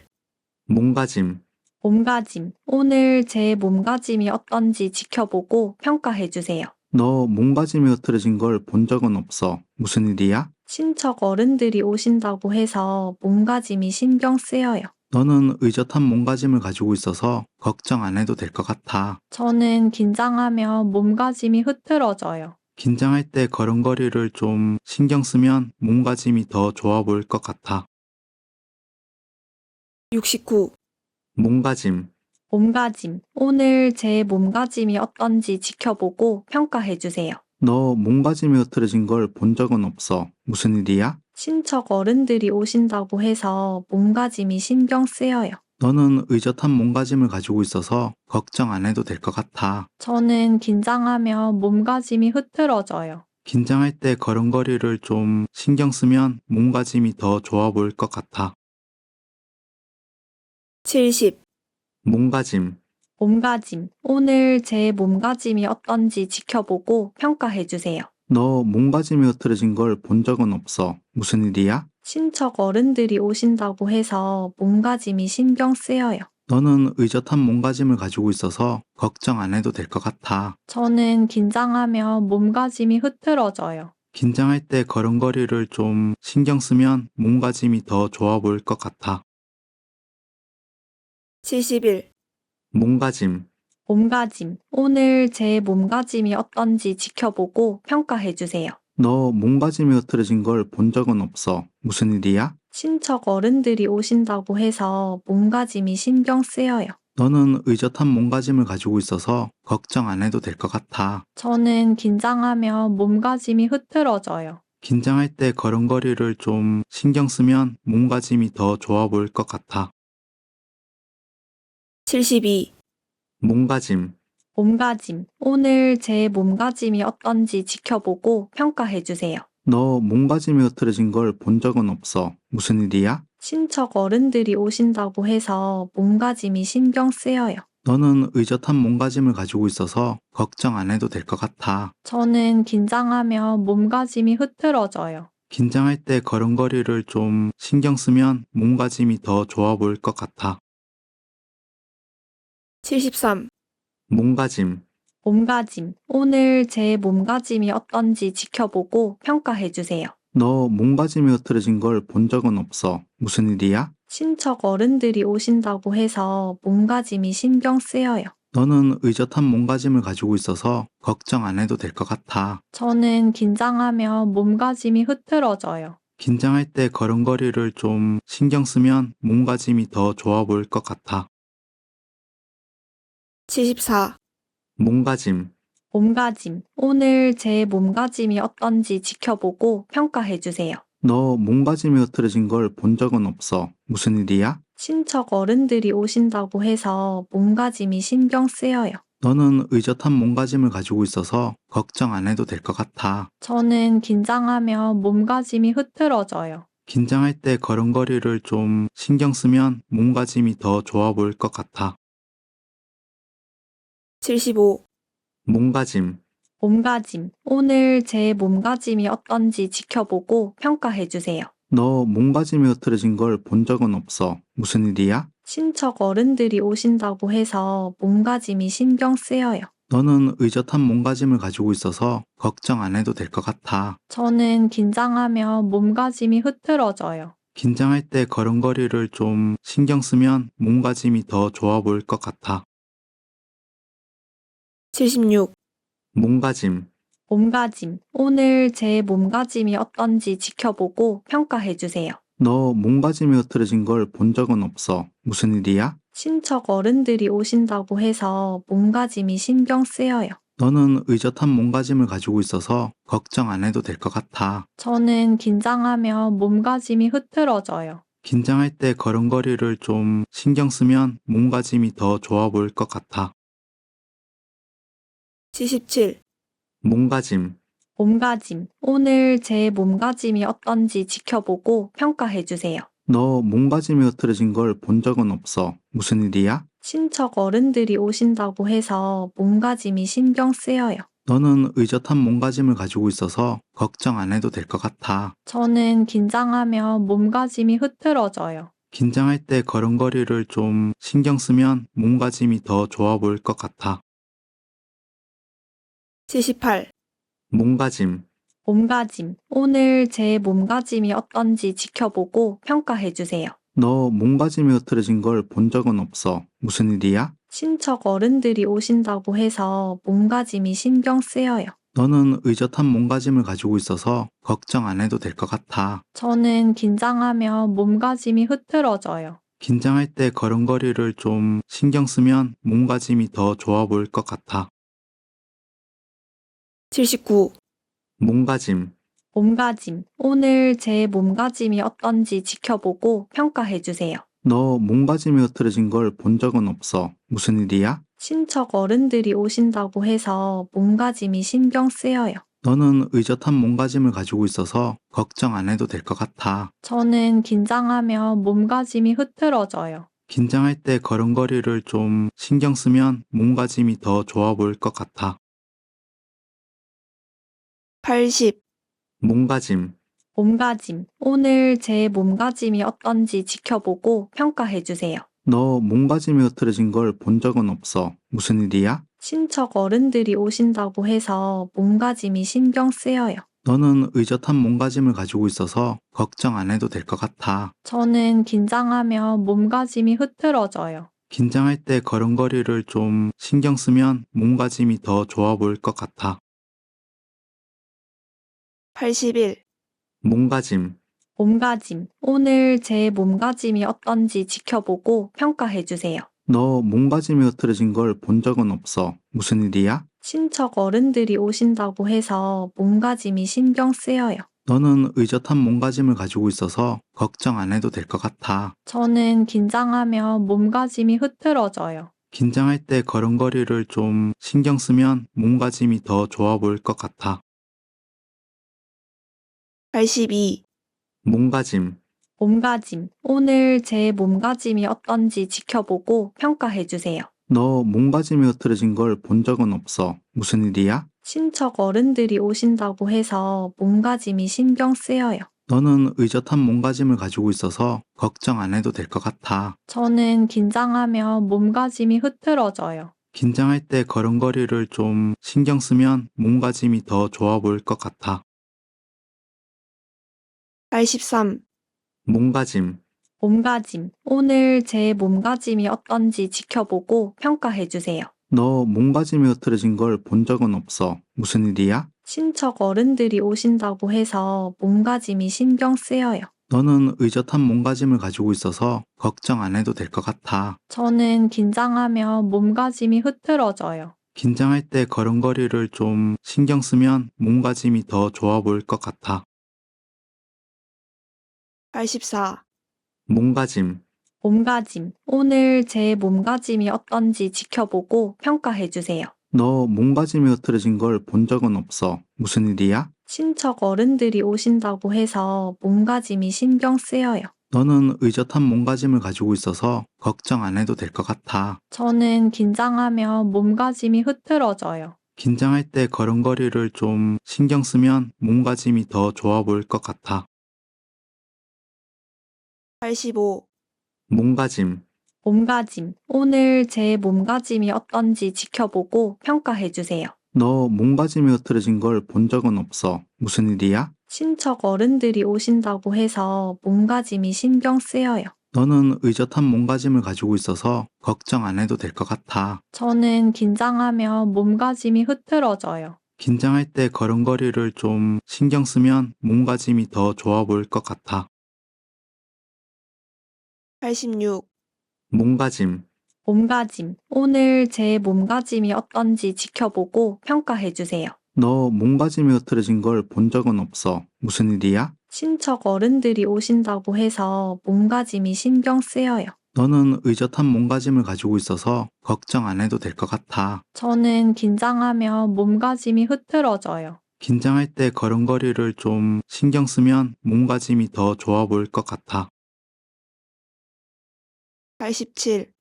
몸가짐, 몸가짐. 오늘 제 몸가짐이 어떤지 지켜보고 평가해주세요. 너 몸가짐이 흐트러진 걸 본 적은 없어. 무슨 일이야? 친척 어른들이 오신다고 해서 몸가짐이 신경 쓰여요. 너는 의젓한 몸가짐을 가지고 있어서 걱정 안 해도 될 것 같아. 저는 긴장하면 몸가짐이 흐트러져요. 긴장할 때 걸음걸이를 좀 신경 쓰면 몸가짐이 더 좋아 보일 것 같아. 69. 몸가짐. 몸가짐. 오늘 제 몸가짐이 어떤지 지켜보고 평가해주세요. 너 몸가짐이 흐트러진 걸 본 적은 없어. 무슨 일이야? 친척 어른들이 오신다고 해서 몸가짐이 신경 쓰여요. 너는 의젓한 몸가짐을 가지고 있어서 걱정 안 해도 될 것 같아. 저는 긴장하면 몸가짐이 흐트러져요. 긴장할 때 걸음걸이를 좀 신경 쓰면 몸가짐이 더 좋아 보일 것 같아. 70. 몸가짐. 몸가짐. 오늘 제 몸가짐이 어떤지 지켜보고 평가해주세요. 너 몸가짐이 흐트러진 걸 본 적은 없어. 무슨 일이야? 친척 어른들이 오신다고 해서 몸가짐이 신경 쓰여요. 너는 의젓한 몸가짐을 가지고 있어서 걱정 안 해도 될 것 같아. 저는 긴장하면 몸가짐이 흐트러져요. 긴장할 때 걸음걸이를 좀 신경 쓰면 몸가짐이 더 좋아 보일 것 같아. 71. 몸가짐. 몸가짐. 오늘 제 몸가짐이 어떤지 지켜보고 평가해주세요. 너 몸가짐이 흐트러진 걸 본 적은 없어. 무슨 일이야? 친척 어른들이 오신다고 해서 몸가짐이 신경 쓰여요. 너는 의젓한 몸가짐을 가지고 있어서 걱정 안 해도 될 것 같아. 저는 긴장하면 몸가짐이 흐트러져요. 긴장할 때 걸음걸이를 좀 신경 쓰면 몸가짐이 더 좋아 보일 것 같아. 72. 몸가짐. 몸가짐. 오늘 제 몸가짐이 어떤지 지켜보고 평가해주세요. 너 몸가짐이 흐트러진 걸 본 적은 없어. 무슨 일이야? 친척 어른들이 오신다고 해서 몸가짐이 신경 쓰여요. 너는 의젓한 몸가짐을 가지고 있어서 걱정 안 해도 될 것 같아. 저는 긴장하면 몸가짐이 흐트러져요. 긴장할 때 걸음걸이를 좀 신경 쓰면 몸가짐이 더 좋아 보일 것 같아. 73. 몸가짐. 몸가짐. 오늘 제 몸가짐이 어떤지 지켜보고 평가해주세요. 너 몸가짐이 흐트러진 걸 본 적은 없어. 무슨 일이야? 친척 어른들이 오신다고 해서 몸가짐이 신경 쓰여요. 너는 의젓한 몸가짐을 가지고 있어서 걱정 안 해도 될 것 같아. 저는 긴장하면 몸가짐이 흐트러져요. 긴장할 때 걸음걸이를 좀 신경 쓰면 몸가짐이 더 좋아 보일 것 같아. 74. 몸가짐. 몸가짐. 오늘 제 몸가짐이 어떤지 지켜보고 평가해주세요. 너 몸가짐이 흐트러진 걸 본 적은 없어. 무슨 일이야? 친척 어른들이 오신다고 해서 몸가짐이 신경 쓰여요. 너는 의젓한 몸가짐을 가지고 있어서 걱정 안 해도 될 것 같아. 저는 긴장하면 몸가짐이 흐트러져요. 긴장할 때 걸음걸이를 좀 신경 쓰면 몸가짐이 더 좋아 보일 것 같아. 75. 몸가짐. 몸가짐. 오늘 제 몸가짐이 어떤지 지켜보고 평가해주세요. 너 몸가짐이 흐트러진 걸 본 적은 없어. 무슨 일이야? 친척 어른들이 오신다고 해서 몸가짐이 신경 쓰여요. 너는 의젓한 몸가짐을 가지고 있어서 걱정 안 해도 될 것 같아. 저는 긴장하면 몸가짐이 흐트러져요. 긴장할 때 걸음걸이를 좀 신경 쓰면 몸가짐이 더 좋아 보일 것 같아. 76. 몸가짐. 몸가짐. 오늘 제 몸가짐이 어떤지 지켜보고 평가해주세요. 너 몸가짐이 흐트러진 걸 본 적은 없어. 무슨 일이야? 친척 어른들이 오신다고 해서 몸가짐이 신경 쓰여요. 너는 의젓한 몸가짐을 가지고 있어서 걱정 안 해도 될 것 같아. 저는 긴장하면 몸가짐이 흐트러져요. 긴장할 때 걸음걸이를 좀 신경 쓰면 몸가짐이 더 좋아 보일 것 같아. 77. 몸가짐. 몸가짐. 오늘 제 몸가짐이 어떤지 지켜보고 평가해주세요. 너 몸가짐이 흐트러진 걸 본 적은 없어. 무슨 일이야? 친척 어른들이 오신다고 해서 몸가짐이 신경 쓰여요. 너는 의젓한 몸가짐을 가지고 있어서 걱정 안 해도 될 것 같아. 저는 긴장하면 몸가짐이 흐트러져요. 긴장할 때 걸음걸이를 좀 신경 쓰면 몸가짐이 더 좋아 보일 것 같아. 78. 몸가짐. 몸가짐. 오늘 제 몸가짐이 어떤지 지켜보고 평가해주세요. 너 몸가짐이 흐트러진 걸 본 적은 없어. 무슨 일이야? 친척 어른들이 오신다고 해서 몸가짐이 신경 쓰여요. 너는 의젓한 몸가짐을 가지고 있어서 걱정 안 해도 될 것 같아. 저는 긴장하면 몸가짐이 흐트러져요. 긴장할 때 걸음걸이를 좀 신경 쓰면 몸가짐이 더 좋아 보일 것 같아. 79. 몸가짐. 몸가짐. 오늘 제 몸가짐이 어떤지 지켜보고 평가해주세요. 너 몸가짐이 흐트러진 걸 본 적은 없어. 무슨 일이야? 친척 어른들이 오신다고 해서 몸가짐이 신경 쓰여요. 너는 의젓한 몸가짐을 가지고 있어서 걱정 안 해도 될 것 같아. 저는 긴장하면 몸가짐이 흐트러져요. 긴장할 때 걸음걸이를 좀 신경 쓰면 몸가짐이 더 좋아 보일 것 같아. 80. 몸가짐. 몸가짐. 오늘 제 몸가짐이 어떤지 지켜보고 평가해주세요. 너 몸가짐이 흐트러진 걸 본 적은 없어. 무슨 일이야? 친척 어른들이 오신다고 해서 몸가짐이 신경 쓰여요. 너는 의젓한 몸가짐을 가지고 있어서 걱정 안 해도 될 것 같아. 저는 긴장하면 몸가짐이 흐트러져요. 긴장할 때 걸음걸이를 좀 신경 쓰면 몸가짐이 더 좋아 보일 것 같아. 81. 몸가짐. 몸가짐. 오늘 제 몸가짐이 어떤지 지켜보고 평가해주세요. 너 몸가짐이 흐트러진 걸 본 적은 없어. 무슨 일이야? 친척 어른들이 오신다고 해서 몸가짐이 신경 쓰여요. 너는 의젓한 몸가짐을 가지고 있어서 걱정 안 해도 될 것 같아. 저는 긴장하면 몸가짐이 흐트러져요. 긴장할 때 걸음걸이를 좀 신경 쓰면 몸가짐이 더 좋아 보일 것 같아. 82. 몸가짐. 몸가짐. 오늘 제 몸가짐이 어떤지 지켜보고 평가해주세요. 너 몸가짐이 흐트러진 걸 본 적은 없어. 무슨 일이야? 친척 어른들이 오신다고 해서 몸가짐이 신경 쓰여요. 너는 의젓한 몸가짐을 가지고 있어서 걱정 안 해도 될 것 같아. 저는 긴장하면 몸가짐이 흐트러져요. 긴장할 때 걸음걸이를 좀 신경 쓰면 몸가짐이 더 좋아 보일 것 같아. 83. 몸가짐. 몸가짐. 오늘 제 몸가짐이 어떤지 지켜보고 평가해주세요. 너 몸가짐이 흐트러진 걸 본 적은 없어. 무슨 일이야? 친척 어른들이 오신다고 해서 몸가짐이 신경 쓰여요. 너는 의젓한 몸가짐을 가지고 있어서 걱정 안 해도 될 것 같아. 저는 긴장하면 몸가짐이 흐트러져요. 긴장할 때 걸음걸이를 좀 신경 쓰면 몸가짐이 더 좋아 보일 것 같아. 84. 몸가짐. 몸가짐. 오늘 제 몸가짐이 어떤지 지켜보고 평가해주세요. 너 몸가짐이 흐트러진 걸 본 적은 없어. 무슨 일이야? 친척 어른들이 오신다고 해서 몸가짐이 신경 쓰여요. 너는 의젓한 몸가짐을 가지고 있어서 걱정 안 해도 될 것 같아. 저는 긴장하면 몸가짐이 흐트러져요. 긴장할 때 걸음걸이를 좀 신경 쓰면 몸가짐이 더 좋아 보일 것 같아. 85. 몸가짐. 몸가짐. 오늘 제 몸가짐이 어떤지 지켜보고 평가해주세요. 너 몸가짐이 흐트러진 걸 본 적은 없어. 무슨 일이야? 친척 어른들이 오신다고 해서 몸가짐이 신경 쓰여요. 너는 의젓한 몸가짐을 가지고 있어서 걱정 안 해도 될 것 같아. 저는 긴장하면 몸가짐이 흐트러져요. 긴장할 때 걸음걸이를 좀 신경 쓰면 몸가짐이 더 좋아 보일 것 같아. 86. 몸가짐. 몸가짐. 오늘 제 몸가짐이 어떤지 지켜보고 평가해주세요. 너 몸가짐이 흐트러진 걸 본 적은 없어. 무슨 일이야? 친척 어른들이 오신다고 해서 몸가짐이 신경 쓰여요. 너는 의젓한 몸가짐을 가지고 있어서 걱정 안 해도 될 것 같아. 저는 긴장하면 몸가짐이 흐트러져요. 긴장할 때 걸음걸이를 좀 신경 쓰면 몸가짐이 더 좋아 보일 것 같아. 87.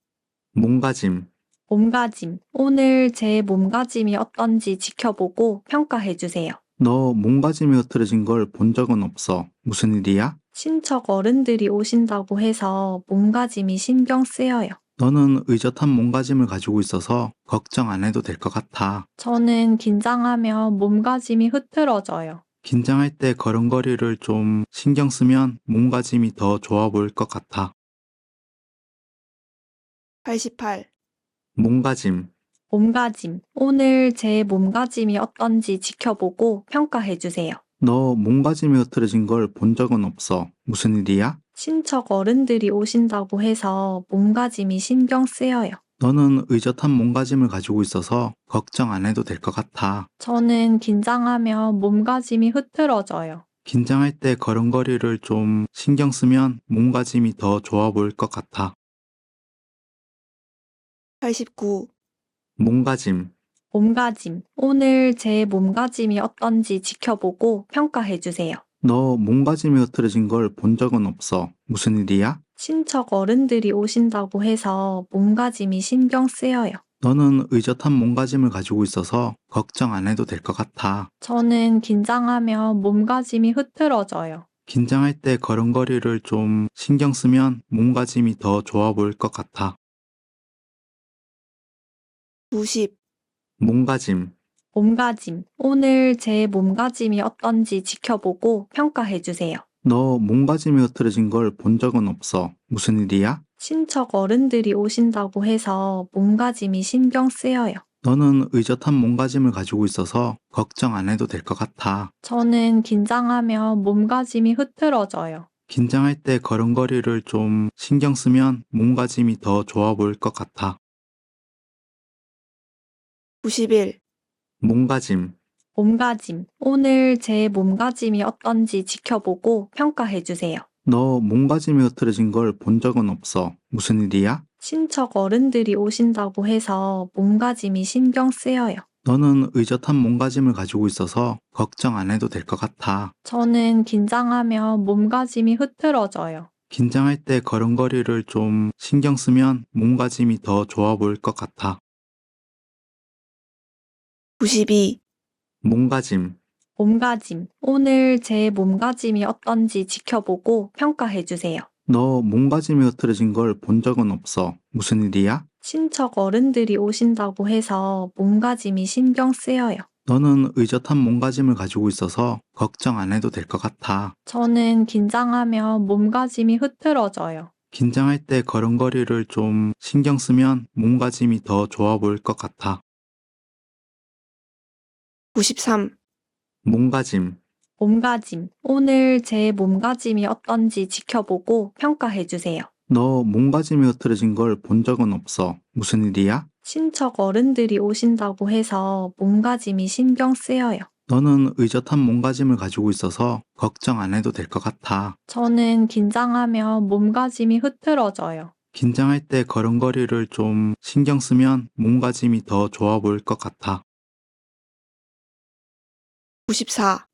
몸가짐. 몸가짐. 오늘 제 몸가짐이 어떤지 지켜보고 평가해주세요. 너 몸가짐이 흐트러진 걸 본 적은 없어. 무슨 일이야? 친척 어른들이 오신다고 해서 몸가짐이 신경 쓰여요. 너는 의젓한 몸가짐을 가지고 있어서 걱정 안 해도 될 것 같아. 저는 긴장하면 몸가짐이 흐트러져요. 긴장할 때 걸음걸이를 좀 신경 쓰면 몸가짐이 더 좋아 보일 것 같아. 88. 몸가짐. 몸가짐. 오늘 제 몸가짐이 어떤지 지켜보고 평가해주세요. 너 몸가짐이 흐트러진 걸 본 적은 없어. 무슨 일이야? 친척 어른들이 오신다고 해서 몸가짐이 신경 쓰여요. 너는 의젓한 몸가짐을 가지고 있어서 걱정 안 해도 될 것 같아. 저는 긴장하면 몸가짐이 흐트러져요. 긴장할 때 걸음걸이를 좀 신경 쓰면 몸가짐이 더 좋아 보일 것 같아. 89, 몸가짐. 몸가짐. 오늘 제 몸가짐이 어떤지 지켜보고 평가해주세요. 너 몸가짐이 흐트러진 걸 본 적은 없어. 무슨 일이야? 친척 어른들이 오신다고 해서 몸가짐이 신경 쓰여요. 너는 의젓한 몸가짐을 가지고 있어서 걱정 안 해도 될 것 같아. 저는 긴장하면 몸가짐이 흐트러져요. 긴장할 때 걸음걸이를 좀 신경 쓰면 몸가짐이 더 좋아 보일 것 같아. 90, 몸가짐. 몸가짐. 오늘 제 몸가짐이 어떤지 지켜보고 평가해주세요. 너 몸가짐이 흐트러진 걸 본 적은 없어. 무슨 일이야? 친척 어른들이 오신다고 해서 몸가짐이 신경 쓰여요. 너는 의젓한 몸가짐을 가지고 있어서 걱정 안 해도 될 것 같아. 저는 긴장하면 몸가짐이 흐트러져요. 긴장할 때 걸음걸이를 좀 신경 쓰면 몸가짐이 더 좋아 보일 것 같아. 91, 몸가짐. 몸가짐. 오늘 제 몸가짐이 어떤지 지켜보고 평가해주세요. 너 몸가짐이 흐트러진 걸 본 적은 없어. 무슨 일이야? 친척 어른들이 오신다고 해서 몸가짐이 신경 쓰여요. 너는 의젓한 몸가짐을 가지고 있어서 걱정 안 해도 될 것 같아. 저는 긴장하면 몸가짐이 흐트러져요. 긴장할 때 걸음걸이를 좀 신경 쓰면 몸가짐이 더 좋아 보일 것 같아. 92, 몸가짐. 몸가짐. 오늘 제 몸가짐이 어떤지 지켜보고 평가해주세요. 너 몸가짐이 흐트러진 걸 본 적은 없어. 무슨 일이야? 친척 어른들이 오신다고 해서 몸가짐이 신경 쓰여요. 너는 의젓한 몸가짐을 가지고 있어서 걱정 안 해도 될 것 같아. 저는 긴장하면 몸가짐이 흐트러져요. 긴장할 때 걸음걸이를 좀 신경 쓰면 몸가짐이 더 좋아 보일 것 같아. 93, 몸가짐. 몸가짐. 오늘 제 몸가짐이 어떤지 지켜보고 평가해주세요. 너 몸가짐이 흐트러진 걸 본 적은 없어. 무슨 일이야? 친척 어른들이 오신다고 해서 몸가짐이 신경 쓰여요. 너는 의젓한 몸가짐을 가지고 있어서 걱정 안 해도 될 것 같아. 저는 긴장하면 몸가짐이 흐트러져요. 긴장할 때 걸음걸이를 좀 신경 쓰면 몸가짐이 더 좋아 보일 것 같아. 94,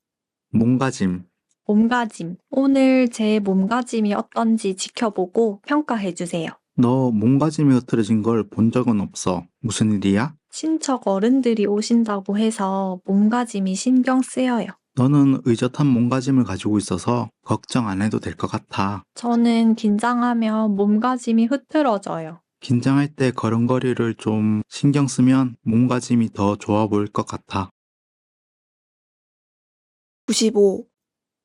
몸가짐. 몸가짐. 오늘 제 몸가짐이 어떤지 지켜보고 평가해주세요. 너 몸가짐이 흐트러진 걸 본 적은 없어. 무슨 일이야? 친척 어른들이 오신다고 해서 몸가짐이 신경 쓰여요. 너는 의젓한 몸가짐을 가지고 있어서 걱정 안 해도 될 것 같아. 저는 긴장하면 몸가짐이 흐트러져요. 긴장할 때 걸음걸이를 좀 신경 쓰면 몸가짐이 더 좋아 보일 것 같아. 95,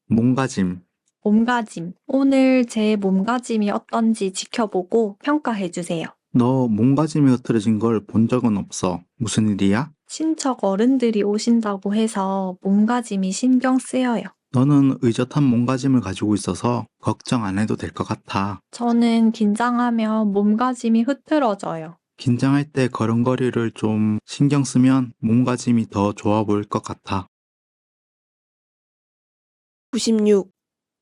몸가짐. 몸가짐. 오늘 제 몸가짐이 어떤지 지켜보고 평가해주세요. 너 몸가짐이 흐트러진 걸 본 적은 없어. 무슨 일이야? 친척 어른들이 오신다고 해서 몸가짐이 신경 쓰여요. 너는 의젓한 몸가짐을 가지고 있어서 걱정 안 해도 될 것 같아. 저는 긴장하면 몸가짐이 흐트러져요. 긴장할 때 걸음걸이를 좀 신경 쓰면 몸가짐이 더 좋아 보일 것 같아. 96,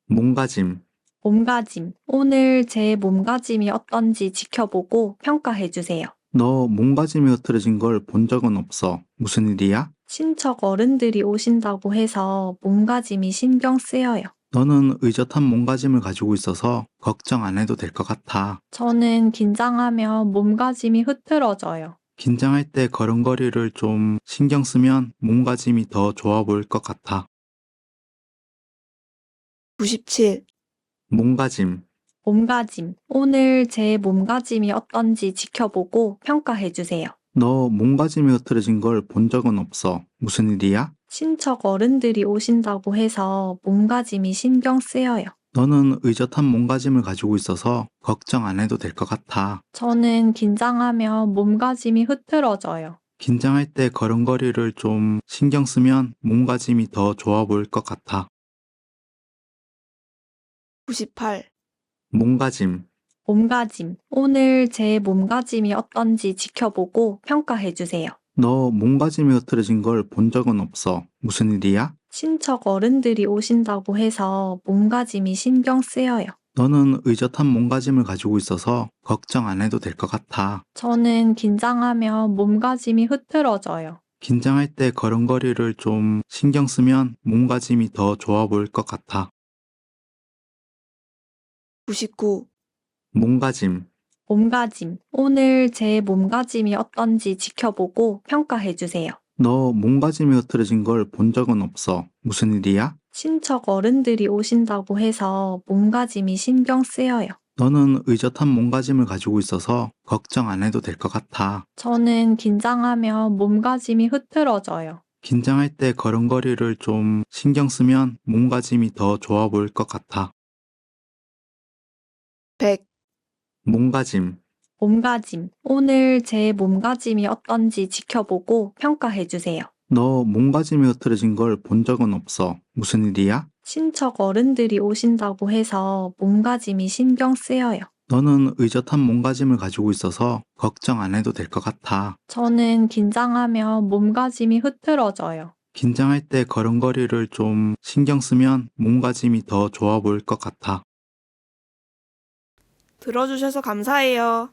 몸가짐. 몸가짐. 오늘 제 몸가짐이 어떤지 지켜보고 평가해주세요. 너 몸가짐이 흐트러진 걸 본 적은 없어. 무슨 일이야? 친척 어른들이 오신다고 해서 몸가짐이 신경 쓰여요. 너는 의젓한 몸가짐을 가지고 있어서 걱정 안 해도 될 것 같아. 저는 긴장하면 몸가짐이 흐트러져요. 긴장할 때 걸음걸이를 좀 신경 쓰면 몸가짐이 더 좋아 보일 것 같아. 97, 몸가짐. 몸가짐. 오늘 제 몸가짐이 어떤지 지켜보고 평가해주세요. 너 몸가짐이 흐트러진 걸 본 적은 없어. 무슨 일이야? 친척 어른들이 오신다고 해서 몸가짐이 신경 쓰여요. 너는 의젓한 몸가짐을 가지고 있어서 걱정 안 해도 될 것 같아. 저는 긴장하면 몸가짐이 흐트러져요. 긴장할 때 걸음걸이를 좀 신경 쓰면 몸가짐이 더 좋아 보일 것 같아. 98. 몸가짐. 몸가짐. 오늘 제 몸가짐이 어떤지 지켜보고 평가해주세요. 너 몸가짐이 흐트러진 걸 본 적은 없어. 무슨 일이야? 친척 어른들이 오신다고 해서 몸가짐이 신경 쓰여요. 너는 의젓한 몸가짐을 가지고 있어서 걱정 안 해도 될 것 같아. 저는 긴장하면 몸가짐이 흐트러져요. 긴장할 때 걸음걸이를 좀 신경 쓰면 몸가짐이 더 좋아 보일 것 같아. 99. 몸가짐. 몸가짐. 오늘 제 몸가짐이 어떤지 지켜보고 평가해주세요. 너 몸가짐이 흐트러진 걸 본 적은 없어. 무슨 일이야? 친척 어른들이 오신다고 해서 몸가짐이 신경 쓰여요. 너는 의젓한 몸가짐을 가지고 있어서 걱정 안 해도 될 것 같아. 저는 긴장하면 몸가짐이 흐트러져요. 긴장할 때 걸음걸이를 좀 신경 쓰면 몸가짐이 더 좋아 보일 것 같아. 100. 몸가짐. 몸가짐. 오늘 제 몸가짐이 어떤지 지켜보고 평가해주세요. 너 몸가짐이 흐트러진 걸 본 적은 없어. 무슨 일이야? 친척 어른들이 오신다고 해서 몸가짐이 신경 쓰여요. 너는 의젓한 몸가짐을 가지고 있어서 걱정 안 해도 될 것 같아. 저는 긴장하면 몸가짐이 흐트러져요. 긴장할 때 걸음걸이를 좀 신경 쓰면 몸가짐이 더 좋아 보일 것 같아. 들어주셔서 감사해요.